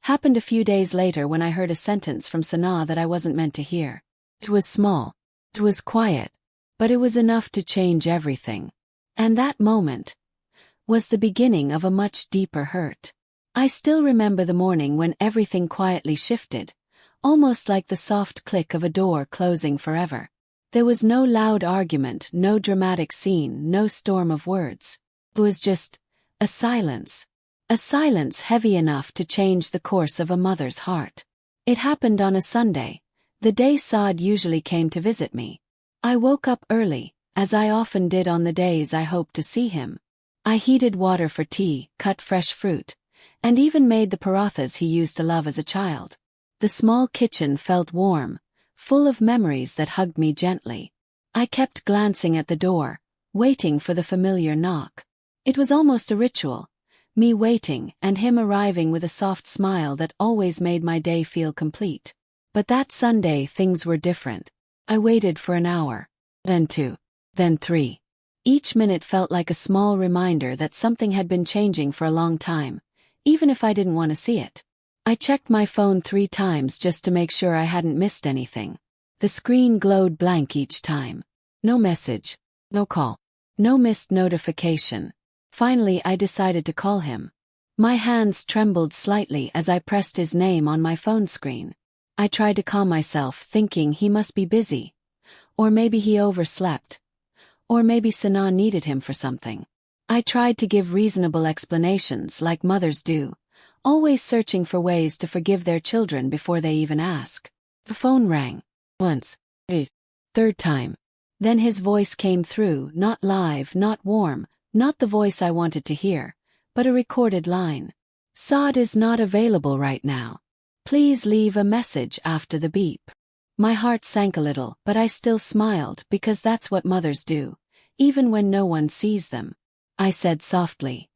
happened a few days later when I heard a sentence from Sanaa that I wasn't meant to hear. It was small. It was quiet. But it was enough to change everything. And that moment was the beginning of a much deeper hurt. I still remember the morning when everything quietly shifted, almost like the soft click of a door closing forever. There was no loud argument, no dramatic scene, no storm of words. It was just a silence. A silence heavy enough to change the course of a mother's heart. It happened on a Sunday, the day Saad usually came to visit me. I woke up early, as I often did on the days I hoped to see him. I heated water for tea, cut fresh fruit, and even made the parathas he used to love as a child. The small kitchen felt warm, full of memories that hugged me gently. I kept glancing at the door, waiting for the familiar knock. It was almost a ritual, me waiting and him arriving with a soft smile that always made my day feel complete. But that Sunday things were different. I waited for an hour, then 2, then 3. Each minute felt like a small reminder that something had been changing for a long time, even if I didn't want to see it. I checked my phone 3 times just to make sure I hadn't missed anything. The screen glowed blank each time. No message, no call, no missed notification. Finally, I decided to call him. My hands trembled slightly as I pressed his name on my phone screen. I tried to calm myself, thinking he must be busy. Or maybe he overslept. Or maybe Sanaa needed him for something. I tried to give reasonable explanations like mothers do, always searching for ways to forgive their children before they even ask. The phone rang. Once. A third time. Then his voice came through, not live, not warm, not the voice I wanted to hear, but a recorded line. Saad is not available right now. Please leave a message after the beep. My heart sank a little, but I still smiled because that's what mothers do, even when no one sees them. I said softly,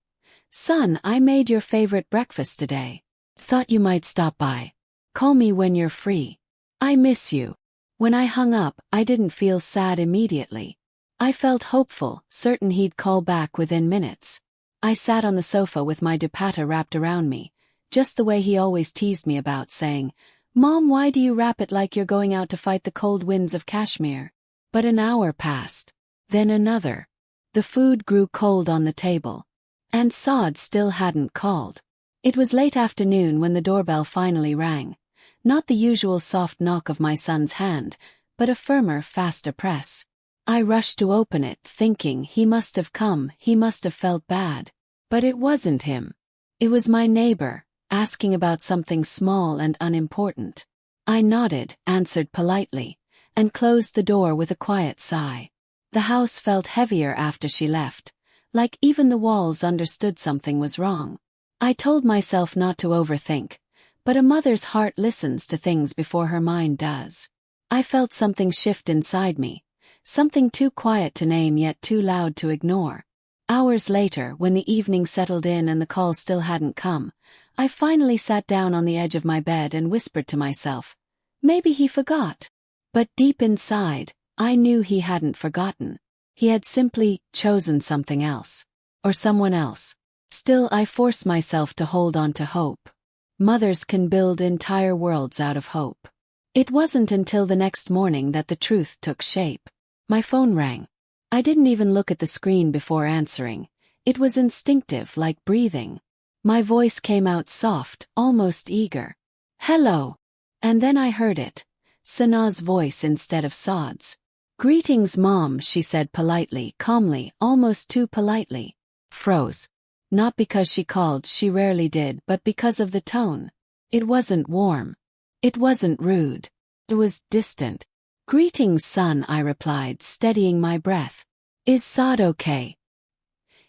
"Son, I made your favorite breakfast today. Thought you might stop by. Call me when you're free. I miss you." When I hung up, I didn't feel sad immediately. I felt hopeful, certain he'd call back within minutes. I sat on the sofa with my dupatta wrapped around me, just the way he always teased me about, saying, "Mom, why do you wrap it like you're going out to fight the cold winds of Kashmir?" But an hour passed. Then another. The food grew cold on the table. And Saad still hadn't called. It was late afternoon when the doorbell finally rang. Not the usual soft knock of my son's hand, but a firmer, faster press. I rushed to open it, thinking he must have come, he must have felt bad. But it wasn't him. It was my neighbor, asking about something small and unimportant. I nodded, answered politely, and closed the door with a quiet sigh. The house felt heavier after she left, like even the walls understood something was wrong. I told myself not to overthink, but a mother's heart listens to things before her mind does. I felt something shift inside me, something too quiet to name yet too loud to ignore. Hours later, when the evening settled in and the call still hadn't come, I finally sat down on the edge of my bed and whispered to myself, maybe he forgot. But deep inside, I knew he hadn't forgotten. He had simply chosen something else. Or someone else. Still, I forced myself to hold on to hope. Mothers can build entire worlds out of hope. It wasn't until the next morning that the truth took shape. My phone rang. I didn't even look at the screen before answering. It was instinctive, like breathing. My voice came out soft, almost eager. "Hello." And then I heard it. Sanaa's voice instead of Saad's. "Greetings, Mom," she said politely, calmly, almost too politely. Froze. Not because she called, she rarely did, but because of the tone. It wasn't warm. It wasn't rude. It was distant. "Greetings, son," I replied, steadying my breath. "Is Saad okay?"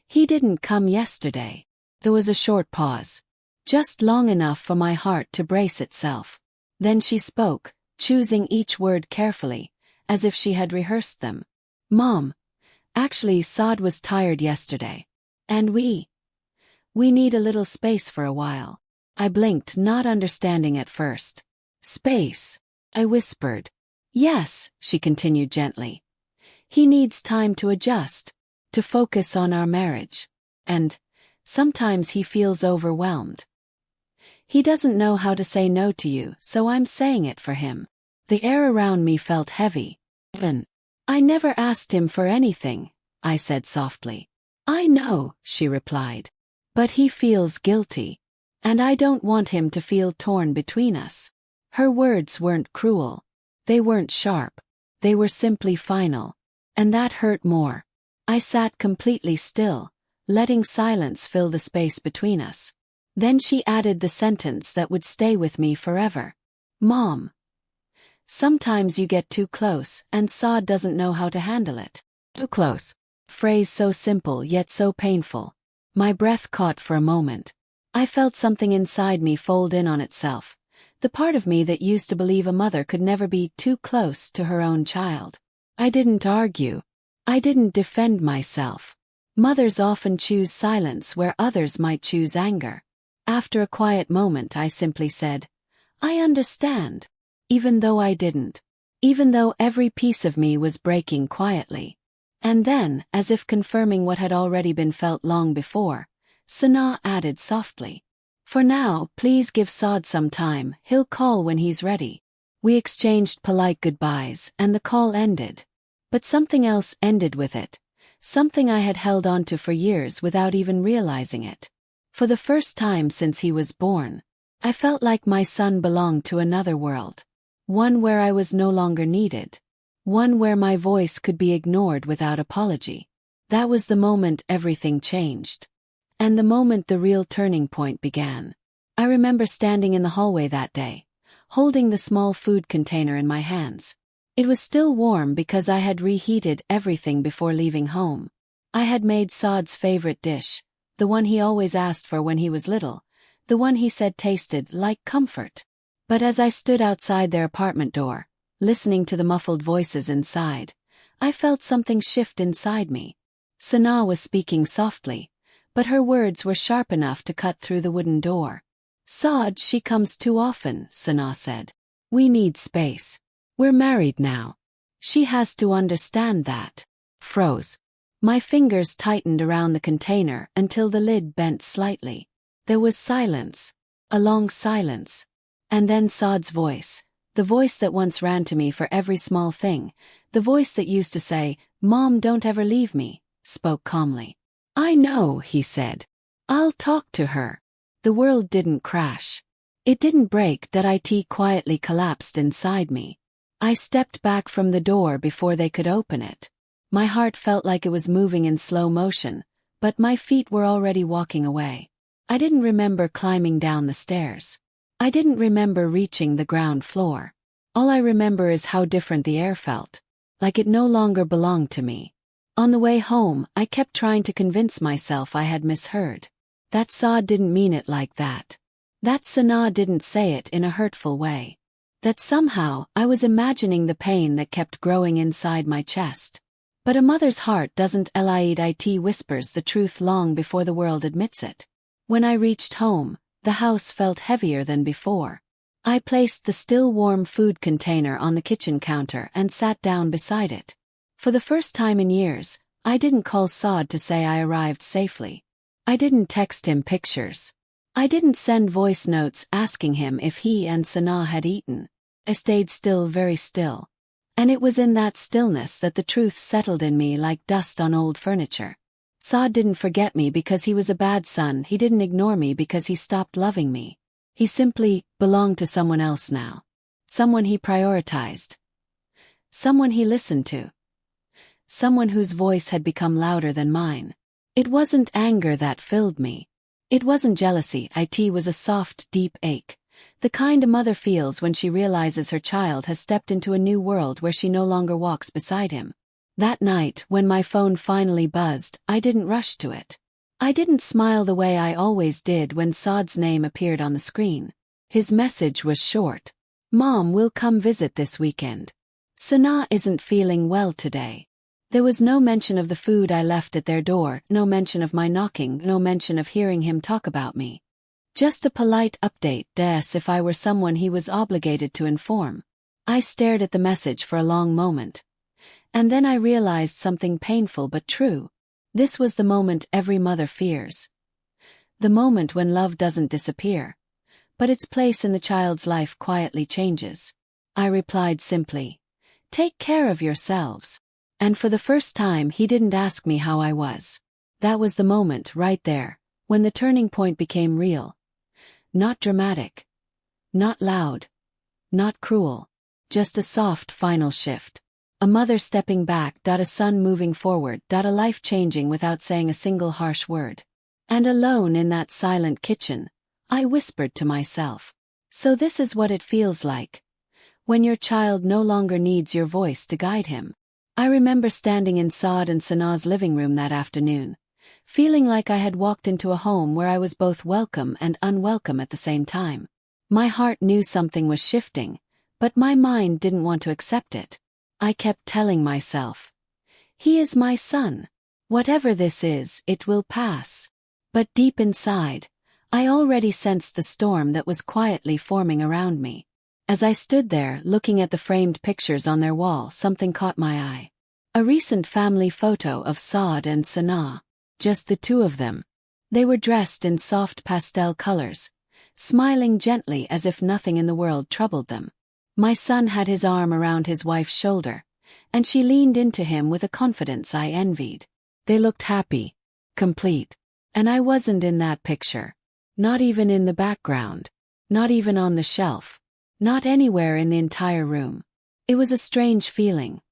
"He didn't come yesterday." There was a short pause. Just long enough for my heart to brace itself. Then she spoke, choosing each word carefully, as if she had rehearsed them. "Mom, actually Saad was tired yesterday. And we need a little space for a while." I blinked, not understanding at first. "Space?" I whispered. "Yes," she continued gently. "He needs time to adjust, to focus on our marriage. And sometimes he feels overwhelmed. He doesn't know how to say no to you, so I'm saying it for him." The air around me felt heavy. "I never asked him for anything," I said softly. "I know," she replied. "But he feels guilty. And I don't want him to feel torn between us." Her words weren't cruel. They weren't sharp. They were simply final. And that hurt more. I sat completely still, letting silence fill the space between us. Then she added the sentence that would stay with me forever. "Mom, sometimes you get too close and Saad doesn't know how to handle it." Too close. Phrase so simple yet so painful. My breath caught for a moment. I felt something inside me fold in on itself. The part of me that used to believe a mother could never be too close to her own child. I didn't argue. I didn't defend myself. Mothers often choose silence where others might choose anger. After a quiet moment, I simply said, "I understand." Even though I didn't. Even though every piece of me was breaking quietly. And then, as if confirming what had already been felt long before, Sanaa added softly, "For now, please give Saad some time, he'll call when he's ready." We exchanged polite goodbyes, and the call ended. But something else ended with it. Something I had held onto for years without even realizing it. For the first time since he was born, I felt like my son belonged to another world. One where I was no longer needed. One where my voice could be ignored without apology. That was the moment everything changed. And the moment the real turning point began. I remember standing in the hallway that day, holding the small food container in my hands. It was still warm because I had reheated everything before leaving home. I had made Saad's favorite dish, the one he always asked for when he was little, the one he said tasted like comfort. But as I stood outside their apartment door, listening to the muffled voices inside, I felt something shift inside me. Sanaa was speaking softly, but her words were sharp enough to cut through the wooden door. "Saad, she comes too often," Sanaa said. "We need space. We're married now. She has to understand that." Froze. My fingers tightened around the container until the lid bent slightly. There was silence. A long silence. And then Saad's voice, the voice that once ran to me for every small thing, the voice that used to say, "Mom, don't ever leave me," spoke calmly. "I know," he said. "I'll talk to her." The world didn't crash. It didn't break. It quietly collapsed inside me. I stepped back from the door before they could open it. My heart felt like it was moving in slow motion, but my feet were already walking away. I didn't remember climbing down the stairs. I didn't remember reaching the ground floor. All I remember is how different the air felt, like it no longer belonged to me. On the way home, I kept trying to convince myself I had misheard. That Saad didn't mean it like that. That Sanaa didn't say it in a hurtful way. That somehow I was imagining the pain that kept growing inside my chest. But a mother's heart doesn't lie, whispers the truth long before the world admits it. When I reached home, the house felt heavier than before. I placed the still warm food container on the kitchen counter and sat down beside it. For the first time in years, I didn't call Saad to say I arrived safely. I didn't text him pictures. I didn't send voice notes asking him if he and Sanaa had eaten. I stayed still, very still. And it was in that stillness that the truth settled in me like dust on old furniture. Saad didn't forget me because he was a bad son. He didn't ignore me because he stopped loving me. He simply belonged to someone else now. someone he prioritized, someone he listened to, someone whose voice had become louder than mine. It wasn't anger that filled me. It wasn't jealousy, it was a soft, deep ache. The kind a mother feels when she realizes her child has stepped into a new world where she no longer walks beside him. That night, when my phone finally buzzed, I didn't rush to it. I didn't smile the way I always did when Saad's name appeared on the screen. His message was short. Mom will come visit this weekend. Sana isn't feeling well today. There was no mention of the food I left at their door, no mention of my knocking, no mention of hearing him talk about me. Just a polite update, as if I were someone he was obligated to inform. I stared at the message for a long moment. And then I realized something painful but true. This was the moment every mother fears. The moment when love doesn't disappear, but its place in the child's life quietly changes. I replied simply, "Take care of yourselves." And for the first time he didn't ask me how I was. That was the moment right there, when the turning point became real. Not dramatic. Not loud. Not cruel. Just a soft final shift. A mother stepping back, a son moving forward, a life changing without saying a single harsh word. And alone in that silent kitchen, I whispered to myself, so this is what it feels like, when your child no longer needs your voice to guide him. I remember standing in Saad and Sana's living room that afternoon, feeling like I had walked into a home where I was both welcome and unwelcome at the same time. My heart knew something was shifting, but my mind didn't want to accept it. I kept telling myself, he is my son. Whatever this is, it will pass. But deep inside, I already sensed the storm that was quietly forming around me. As I stood there looking at the framed pictures on their wall, something caught my eye. A recent family photo of Saad and Sana. Just the two of them. They were dressed in soft pastel colors, smiling gently as if nothing in the world troubled them. My son had his arm around his wife's shoulder, and she leaned into him with a confidence I envied. They looked happy, complete. And I wasn't in that picture. Not even in the background. Not even on the shelf. Not anywhere in the entire room. It was a strange feeling,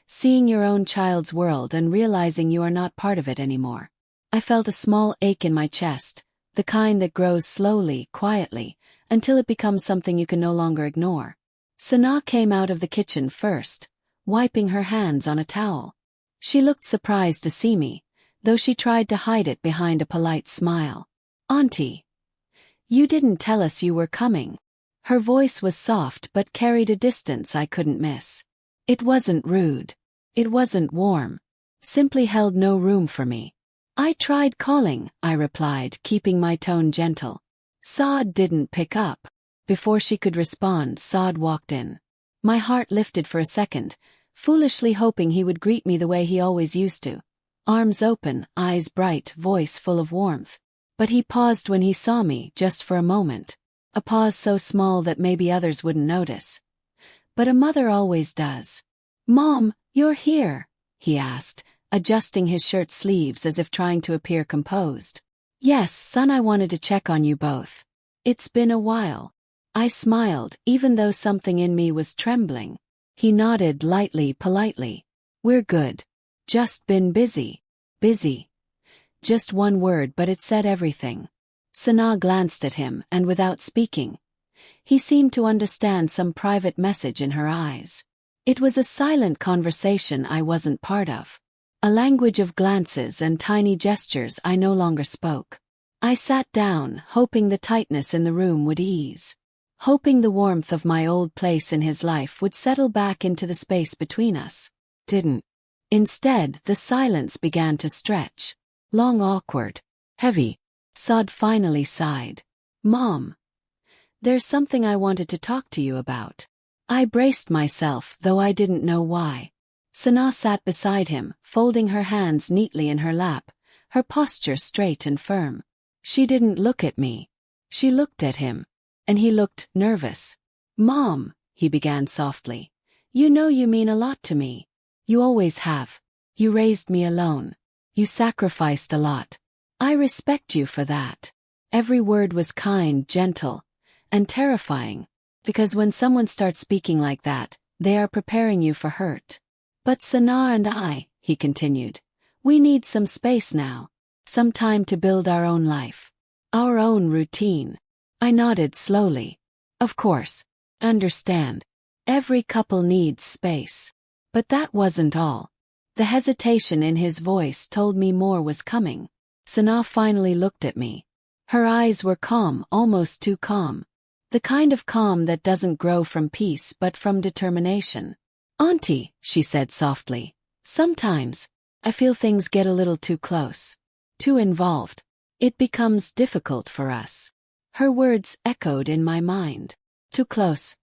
seeing your own child's world and realizing you are not part of it anymore. I felt a small ache in my chest, the kind that grows slowly, quietly, until it becomes something you can no longer ignore. Sana came out of the kitchen first, wiping her hands on a towel. She looked surprised to see me, though she tried to hide it behind a polite smile. "Auntie, you didn't tell us you were coming." Her voice was soft but carried a distance I couldn't miss. It wasn't rude. It wasn't warm. Simply held no room for me. "I tried calling," I replied, keeping my tone gentle. Saad didn't pick up. Before she could respond, Saad walked in. My heart lifted for a second, foolishly hoping he would greet me the way he always used to. Arms open, eyes bright, voice full of warmth. But he paused when he saw me, just for a moment. A pause so small that maybe others wouldn't notice. But a mother always does. "Mom, you're here?" he asked, adjusting his shirt sleeves as if trying to appear composed. "Yes, son, I wanted to check on you both. It's been a while." I smiled, even though something in me was trembling. He nodded lightly, politely. "We're good. Just been busy." Busy. Just one word, but it said everything. Sana glanced at him, and without speaking, he seemed to understand some private message in her eyes. It was a silent conversation I wasn't part of. A language of glances and tiny gestures I no longer spoke. I sat down, hoping the tightness in the room would ease. Hoping the warmth of my old place in his life would settle back into the space between us. Didn't. Instead, the silence began to stretch. Long, awkward. Heavy. Saad finally sighed. "Mom, there's something I wanted to talk to you about." I braced myself, though I didn't know why. Sana sat beside him, folding her hands neatly in her lap, her posture straight and firm. She didn't look at me. She looked at him. And he looked nervous. "Mom," he began softly, "you know you mean a lot to me. You always have. You raised me alone. You sacrificed a lot. I respect you for that." Every word was kind, gentle, and terrifying. Because when someone starts speaking like that, they are preparing you for hurt. But Sana and I, he continued, we need some space now. Some time to build our own life. Our own routine. I nodded slowly. Of course. Understand. Every couple needs space. But that wasn't all. The hesitation in his voice told me more was coming. Sana finally looked at me. Her eyes were calm, almost too calm. The kind of calm that doesn't grow from peace but from determination. Auntie, she said softly, sometimes, I feel things get a little too close. Too involved. It becomes difficult for us. Her words echoed in my mind. Too close.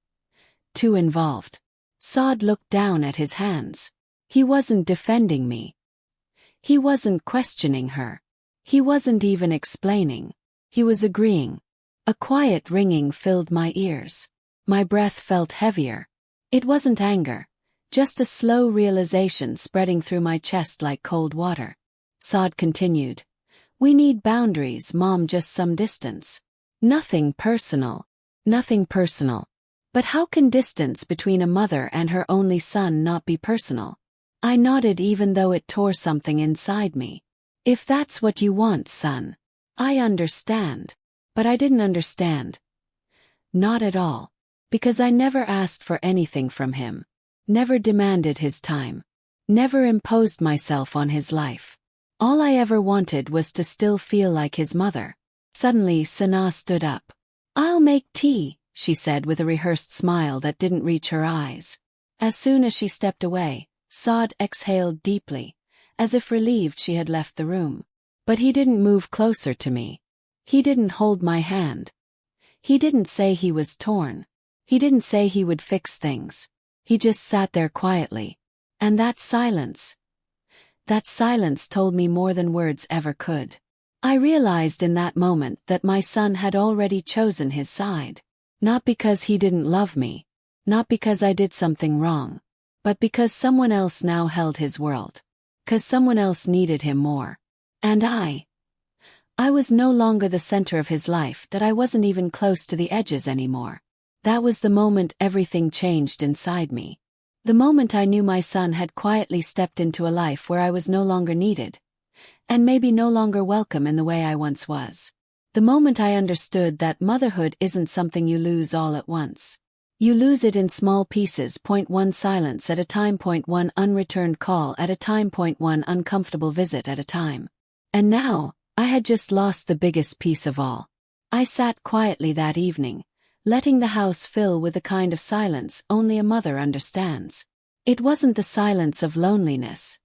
Too involved. Saad looked down at his hands. He wasn't defending me. He wasn't questioning her. He wasn't even explaining. He was agreeing. A quiet ringing filled my ears. My breath felt heavier. It wasn't anger, just a slow realization spreading through my chest like cold water. Saad continued. We need boundaries, Mom, just some distance. Nothing personal. Nothing personal. But how can distance between a mother and her only son not be personal? I nodded even though it tore something inside me. If that's what you want, son. I understand. But I didn't understand. Not at all. Because I never asked for anything from him. Never demanded his time. Never imposed myself on his life. All I ever wanted was to still feel like his mother. Suddenly Sana stood up. I'll make tea, she said with a rehearsed smile that didn't reach her eyes. As soon as she stepped away, Saad exhaled deeply, as if relieved she had left the room. But he didn't move closer to me. He didn't hold my hand. He didn't say he was torn. He didn't say he would fix things. He just sat there quietly. And that silence told me more than words ever could. I realized in that moment that my son had already chosen his side. Not because he didn't love me. Not because I did something wrong. But because someone else now held his world. 'Cause someone else needed him more. And I was no longer the center of his life, that I wasn't even close to the edges anymore. That was the moment everything changed inside me. The moment I knew my son had quietly stepped into a life where I was no longer needed. And maybe no longer welcome in the way I once was. The moment I understood that motherhood isn't something you lose all at once. You lose it in small pieces. Point 1 silence at a time. Point 1 unreturned call at a time. Point 1 uncomfortable visit at a time. And now, I had just lost the biggest piece of all. I sat quietly that evening, letting the house fill with the kind of silence only a mother understands. It wasn't the silence of loneliness.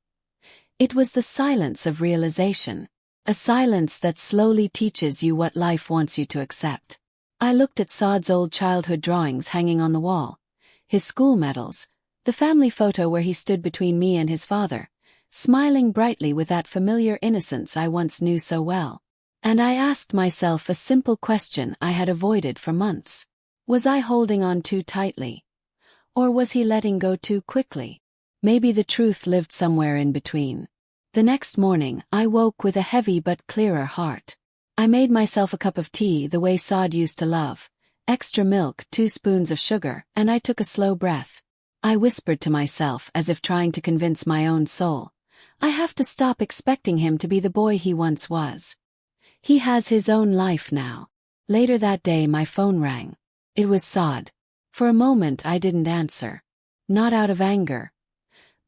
It was the silence of realization. A silence that slowly teaches you what life wants you to accept. I looked at Saad's old childhood drawings hanging on the wall, his school medals, the family photo where he stood between me and his father, smiling brightly with that familiar innocence I once knew so well. And I asked myself a simple question I had avoided for months. Was I holding on too tightly? Or was he letting go too quickly? Maybe the truth lived somewhere in between. The next morning, I woke with a heavy but clearer heart. I made myself a cup of tea the way Saad used to love. Extra milk, 2 spoons of sugar, and I took a slow breath. I whispered to myself as if trying to convince my own soul. I have to stop expecting him to be the boy he once was. He has his own life now. Later that day my phone rang. It was Saad. For a moment I didn't answer. Not out of anger.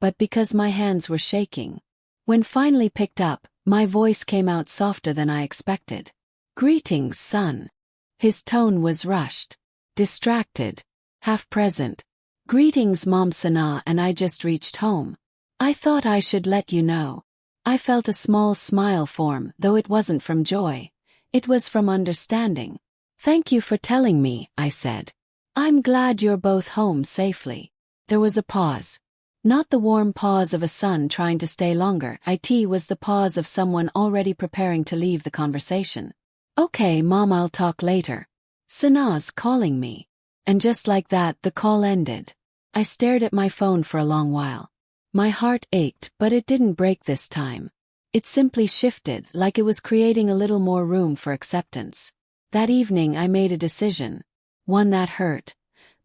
But because my hands were shaking. When finally picked up, my voice came out softer than I expected. Greetings, son. His tone was rushed. Distracted. Half present. Greetings, Mom. Sana and I just reached home. I thought I should let you know. I felt a small smile form, though it wasn't from joy. It was from understanding. Thank you for telling me, I said. I'm glad you're both home safely. There was a pause. Not the warm pause of a son trying to stay longer. It was the pause of someone already preparing to leave the conversation. Okay, Mom, I'll talk later. Sana's calling me. And just like that, the call ended. I stared at my phone for a long while. My heart ached, but it didn't break this time. It simply shifted, like it was creating a little more room for acceptance. That evening I made a decision. One that hurt,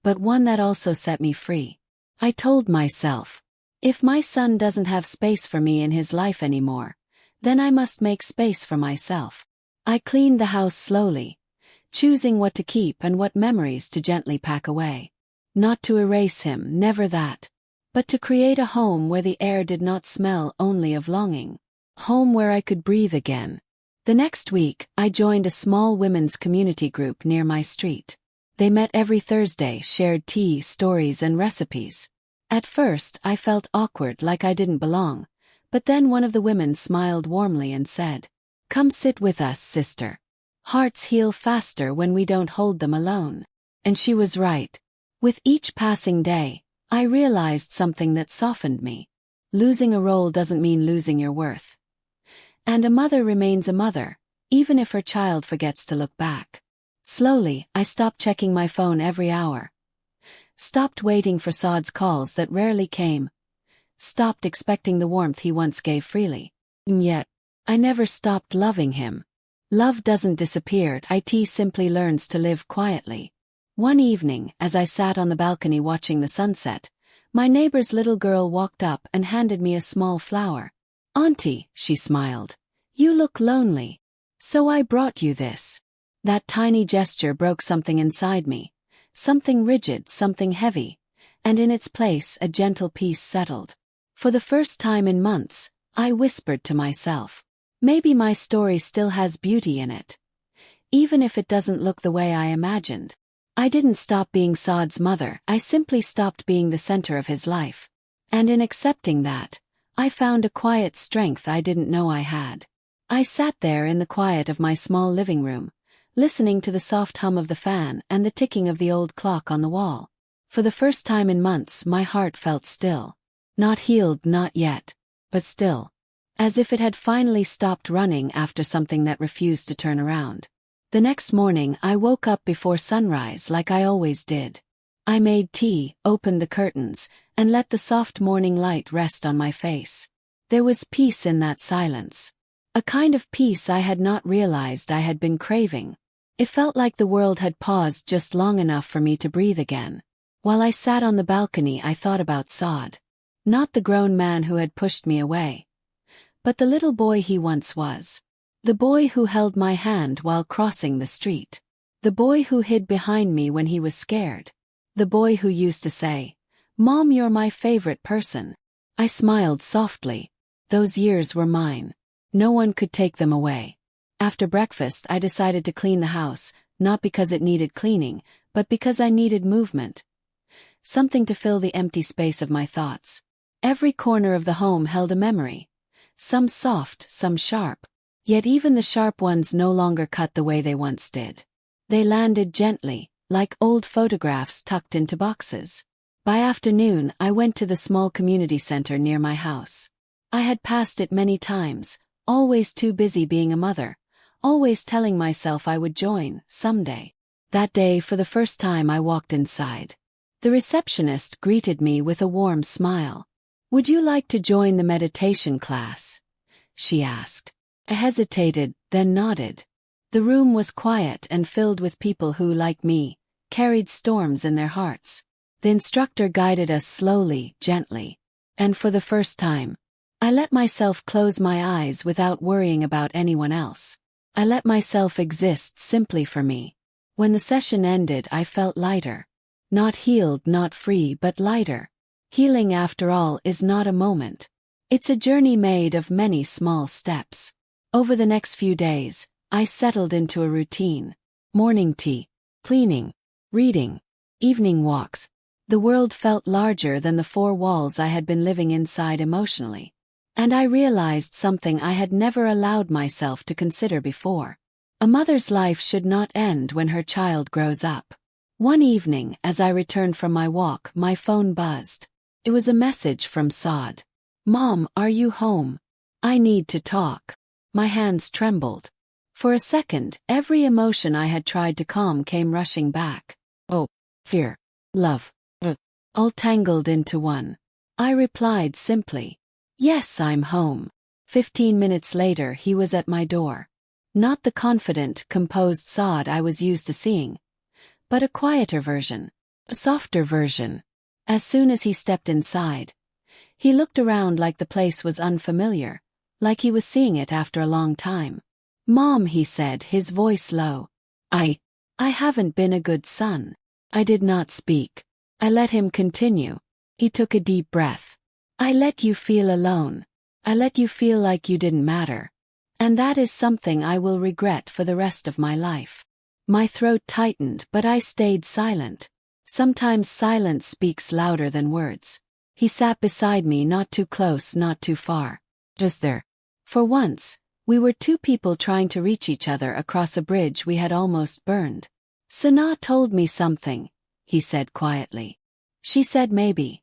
but one that also set me free. I told myself, if my son doesn't have space for me in his life anymore, then I must make space for myself. I cleaned the house slowly, choosing what to keep and what memories to gently pack away. Not to erase him, never that. But to create a home where the air did not smell only of longing. A home where I could breathe again. The next week, I joined a small women's community group near my street. They met every Thursday, shared tea, stories, and recipes. At first, I felt awkward, like I didn't belong. But then one of the women smiled warmly and said, "Come sit with us, sister. Hearts heal faster when we don't hold them alone." And she was right. With each passing day, I realized something that softened me. Losing a role doesn't mean losing your worth. And a mother remains a mother, even if her child forgets to look back. Slowly, I stopped checking my phone every hour. Stopped waiting for Saad's calls that rarely came. Stopped expecting the warmth he once gave freely. And yet, I never stopped loving him. Love doesn't disappear, it simply learns to live quietly. One evening, as I sat on the balcony watching the sunset, my neighbor's little girl walked up and handed me a small flower. "Auntie," she smiled, "you look lonely. So I brought you this." That tiny gesture broke something inside me. Something rigid, something heavy. And in its place, a gentle peace settled. For the first time in months, I whispered to myself, maybe my story still has beauty in it. Even if it doesn't look the way I imagined. I didn't stop being Saad's mother, I simply stopped being the center of his life. And in accepting that, I found a quiet strength I didn't know I had. I sat there in the quiet of my small living room, listening to the soft hum of the fan and the ticking of the old clock on the wall. For the first time in months, my heart felt still. Not healed, not yet, but still. As if it had finally stopped running after something that refused to turn around. The next morning, I woke up before sunrise like I always did. I made tea, opened the curtains, and let the soft morning light rest on my face. There was peace in that silence. A kind of peace I had not realized I had been craving. It felt like the world had paused just long enough for me to breathe again. While I sat on the balcony, I thought about Saad. Not the grown man who had pushed me away, but the little boy he once was. The boy who held my hand while crossing the street. The boy who hid behind me when he was scared. The boy who used to say, "Mom, you're my favorite person." I smiled softly. Those years were mine. No one could take them away. After breakfast, I decided to clean the house, not because it needed cleaning, but because I needed movement. Something to fill the empty space of my thoughts. Every corner of the home held a memory. Some soft, some sharp. Yet even the sharp ones no longer cut the way they once did. They landed gently, like old photographs tucked into boxes. By afternoon, I went to the small community center near my house. I had passed it many times, always too busy being a mother, always telling myself I would join, someday. That day, for the first time, I walked inside. The receptionist greeted me with a warm smile. "Would you like to join the meditation class?" she asked. I hesitated, then nodded. The room was quiet and filled with people who, like me, carried storms in their hearts. The instructor guided us slowly, gently. And for the first time, I let myself close my eyes without worrying about anyone else. I let myself exist simply for me. When the session ended, I felt lighter. Not healed, not free, but lighter. Healing, after all, is not a moment. It's a journey made of many small steps. Over the next few days, I settled into a routine. Morning tea, cleaning, reading, evening walks. The world felt larger than the four walls I had been living inside emotionally. And I realized something I had never allowed myself to consider before. A mother's life should not end when her child grows up. One evening, as I returned from my walk, my phone buzzed. It was a message from Saad. "Mom, are you home? I need to talk." My hands trembled. For a second, every emotion I had tried to calm came rushing back. Hope, fear, love, all tangled into one. I replied simply, "Yes, I'm home." 15 minutes later, he was at my door. Not the confident, composed Saad I was used to seeing, but a quieter version. A softer version. As soon as he stepped inside, he looked around like the place was unfamiliar, like he was seeing it after a long time. "Mom," he said, his voice low. I haven't been a good son." I did not speak. I let him continue. He took a deep breath. "I let you feel alone. I let you feel like you didn't matter. And that is something I will regret for the rest of my life." My throat tightened, but I stayed silent. Sometimes silence speaks louder than words. He sat beside me, not too close, not too far. Just there. For once, we were two people trying to reach each other across a bridge we had almost burned. "Sana told me something," he said quietly. "She said maybe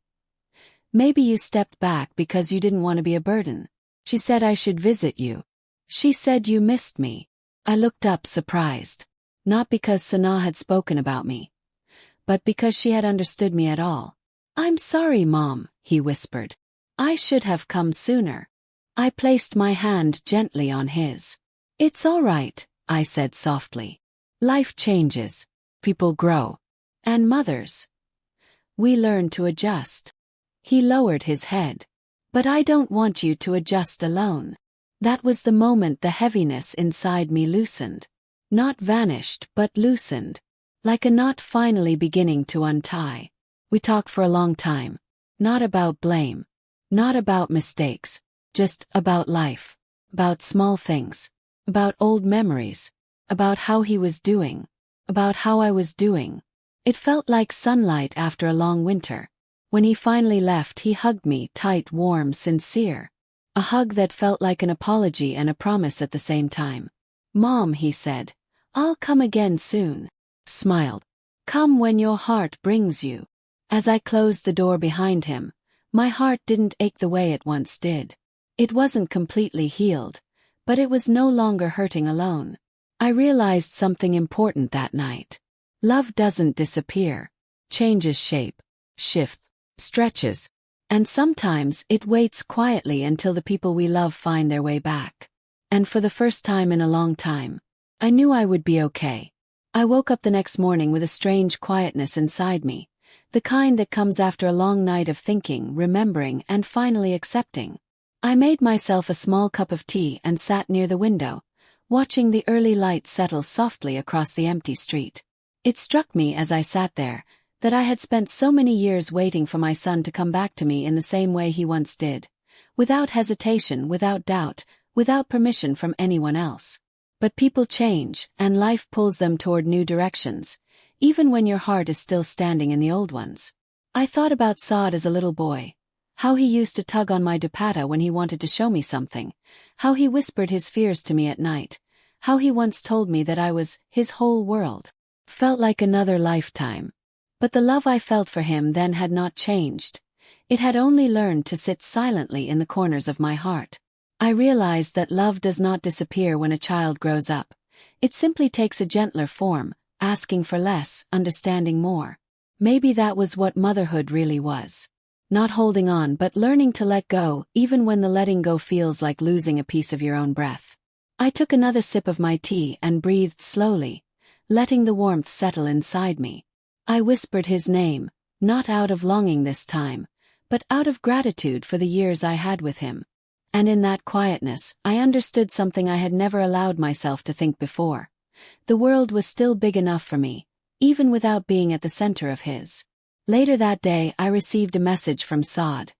you stepped back because you didn't want to be a burden. She said I should visit you. She said you missed me." I looked up surprised. Not because Sana had spoken about me, but because she had understood me at all. "I'm sorry, Mom," he whispered. "I should have come sooner." I placed my hand gently on his. "It's all right," I said softly. "Life changes. People grow. And mothers, we learn to adjust." He lowered his head. "But I don't want you to adjust alone." That was the moment the heaviness inside me loosened. Not vanished, but loosened. Like a knot finally beginning to untie. We talked for a long time. Not about blame. Not about mistakes. Just about life. About small things. About old memories. About how he was doing. About how I was doing. It felt like sunlight after a long winter. When he finally left, he hugged me tight, warm, sincere. A hug that felt like an apology and a promise at the same time. "Mom," he said, "I'll come again soon." Smiled. "Come when your heart brings you." As I closed the door behind him, my heart didn't ache the way it once did. It wasn't completely healed, but it was no longer hurting alone. I realized something important that night. Love doesn't disappear. Changes shape, shifts, stretches, and sometimes it waits quietly until the people we love find their way back. And for the first time in a long time, I knew I would be okay. I woke up the next morning with a strange quietness inside me, the kind that comes after a long night of thinking, remembering, and finally accepting. I made myself a small cup of tea and sat near the window, watching the early light settle softly across the empty street. It struck me as I sat there that I had spent so many years waiting for my son to come back to me in the same way he once did, without hesitation, without doubt, without permission from anyone else. But people change, and life pulls them toward new directions, even when your heart is still standing in the old ones. I thought about Saad as a little boy, how he used to tug on my dupatta when he wanted to show me something, how he whispered his fears to me at night, how he once told me that I was his whole world. Felt like another lifetime. But the love I felt for him then had not changed. It had only learned to sit silently in the corners of my heart. I realized that love does not disappear when a child grows up. It simply takes a gentler form, asking for less, understanding more. Maybe that was what motherhood really was. Not holding on but learning to let go, even when the letting go feels like losing a piece of your own breath. I took another sip of my tea and breathed slowly, letting the warmth settle inside me. I whispered his name, not out of longing this time, but out of gratitude for the years I had with him. And in that quietness, I understood something I had never allowed myself to think before. The world was still big enough for me, even without being at the center of his. Later that day, I received a message from Saad.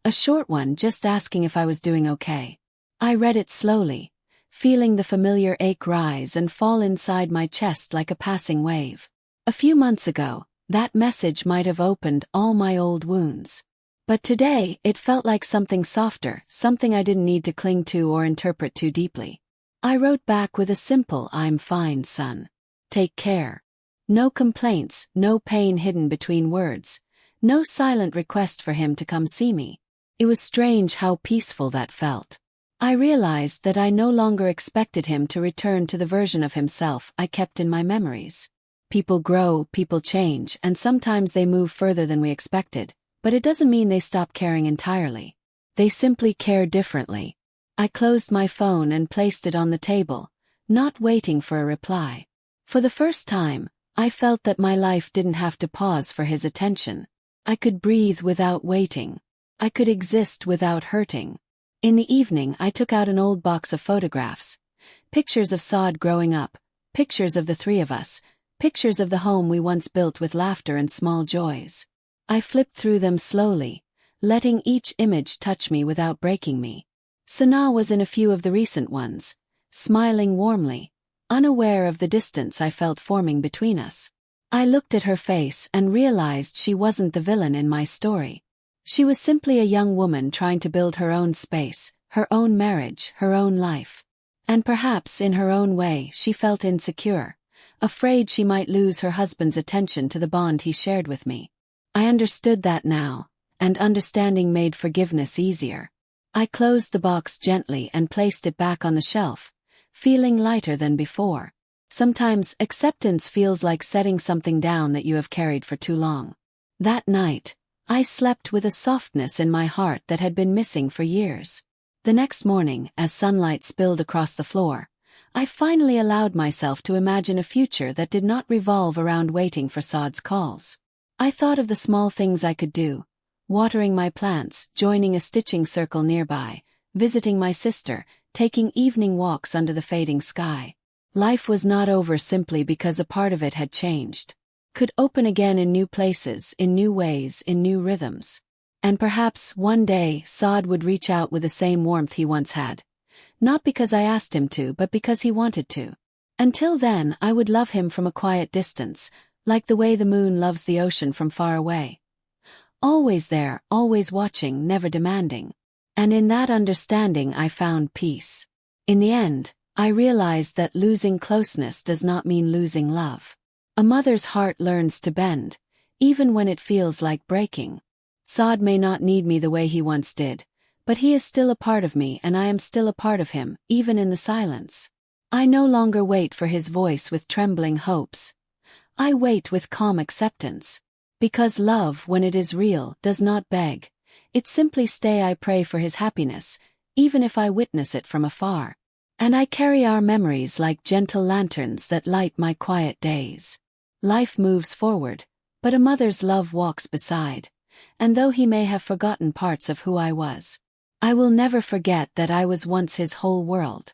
A short one, just asking if I was doing okay. I read it slowly, feeling the familiar ache rise and fall inside my chest like a passing wave. A few months ago, that message might have opened all my old wounds. But today, it felt like something softer, something I didn't need to cling to or interpret too deeply. I wrote back with a simple "I'm fine, son. Take care." No complaints, no pain hidden between words, no silent request for him to come see me. It was strange how peaceful that felt. I realized that I no longer expected him to return to the version of himself I kept in my memories. People grow, people change, and sometimes they move further than we expected, but it doesn't mean they stop caring entirely. They simply care differently. I closed my phone and placed it on the table, not waiting for a reply. For the first time, I felt that my life didn't have to pause for his attention. I could breathe without waiting. I could exist without hurting. In the evening, I took out an old box of photographs. Pictures of Saad growing up, pictures of the three of us, pictures of the home we once built with laughter and small joys. I flipped through them slowly, letting each image touch me without breaking me. Sana was in a few of the recent ones, smiling warmly, unaware of the distance I felt forming between us. I looked at her face and realized she wasn't the villain in my story. She was simply a young woman trying to build her own space, her own marriage, her own life. And perhaps in her own way she felt insecure, afraid she might lose her husband's attention to the bond he shared with me. I understood that now, and understanding made forgiveness easier. I closed the box gently and placed it back on the shelf, feeling lighter than before. Sometimes acceptance feels like setting something down that you have carried for too long. That night, I slept with a softness in my heart that had been missing for years. The next morning, as sunlight spilled across the floor, I finally allowed myself to imagine a future that did not revolve around waiting for Saad's calls. I thought of the small things I could do: watering my plants, joining a stitching circle nearby, visiting my sister, taking evening walks under the fading sky. Life was not over simply because a part of it had changed. Could open again in new places, in new ways, in new rhythms. And perhaps one day Saad would reach out with the same warmth he once had. Not because I asked him to, but because he wanted to. Until then, I would love him from a quiet distance, like the way the moon loves the ocean from far away. Always there, always watching, never demanding. And in that understanding I found peace. In the end, I realized that losing closeness does not mean losing love. A mother's heart learns to bend, even when it feels like breaking. Saad may not need me the way he once did, but he is still a part of me and I am still a part of him, even in the silence. I no longer wait for his voice with trembling hopes. I wait with calm acceptance. Because love, when it is real, does not beg. It simply stays. I pray for his happiness, even if I witness it from afar. And I carry our memories like gentle lanterns that light my quiet days. Life moves forward, but a mother's love walks beside. And though he may have forgotten parts of who I was, I will never forget that I was once his whole world.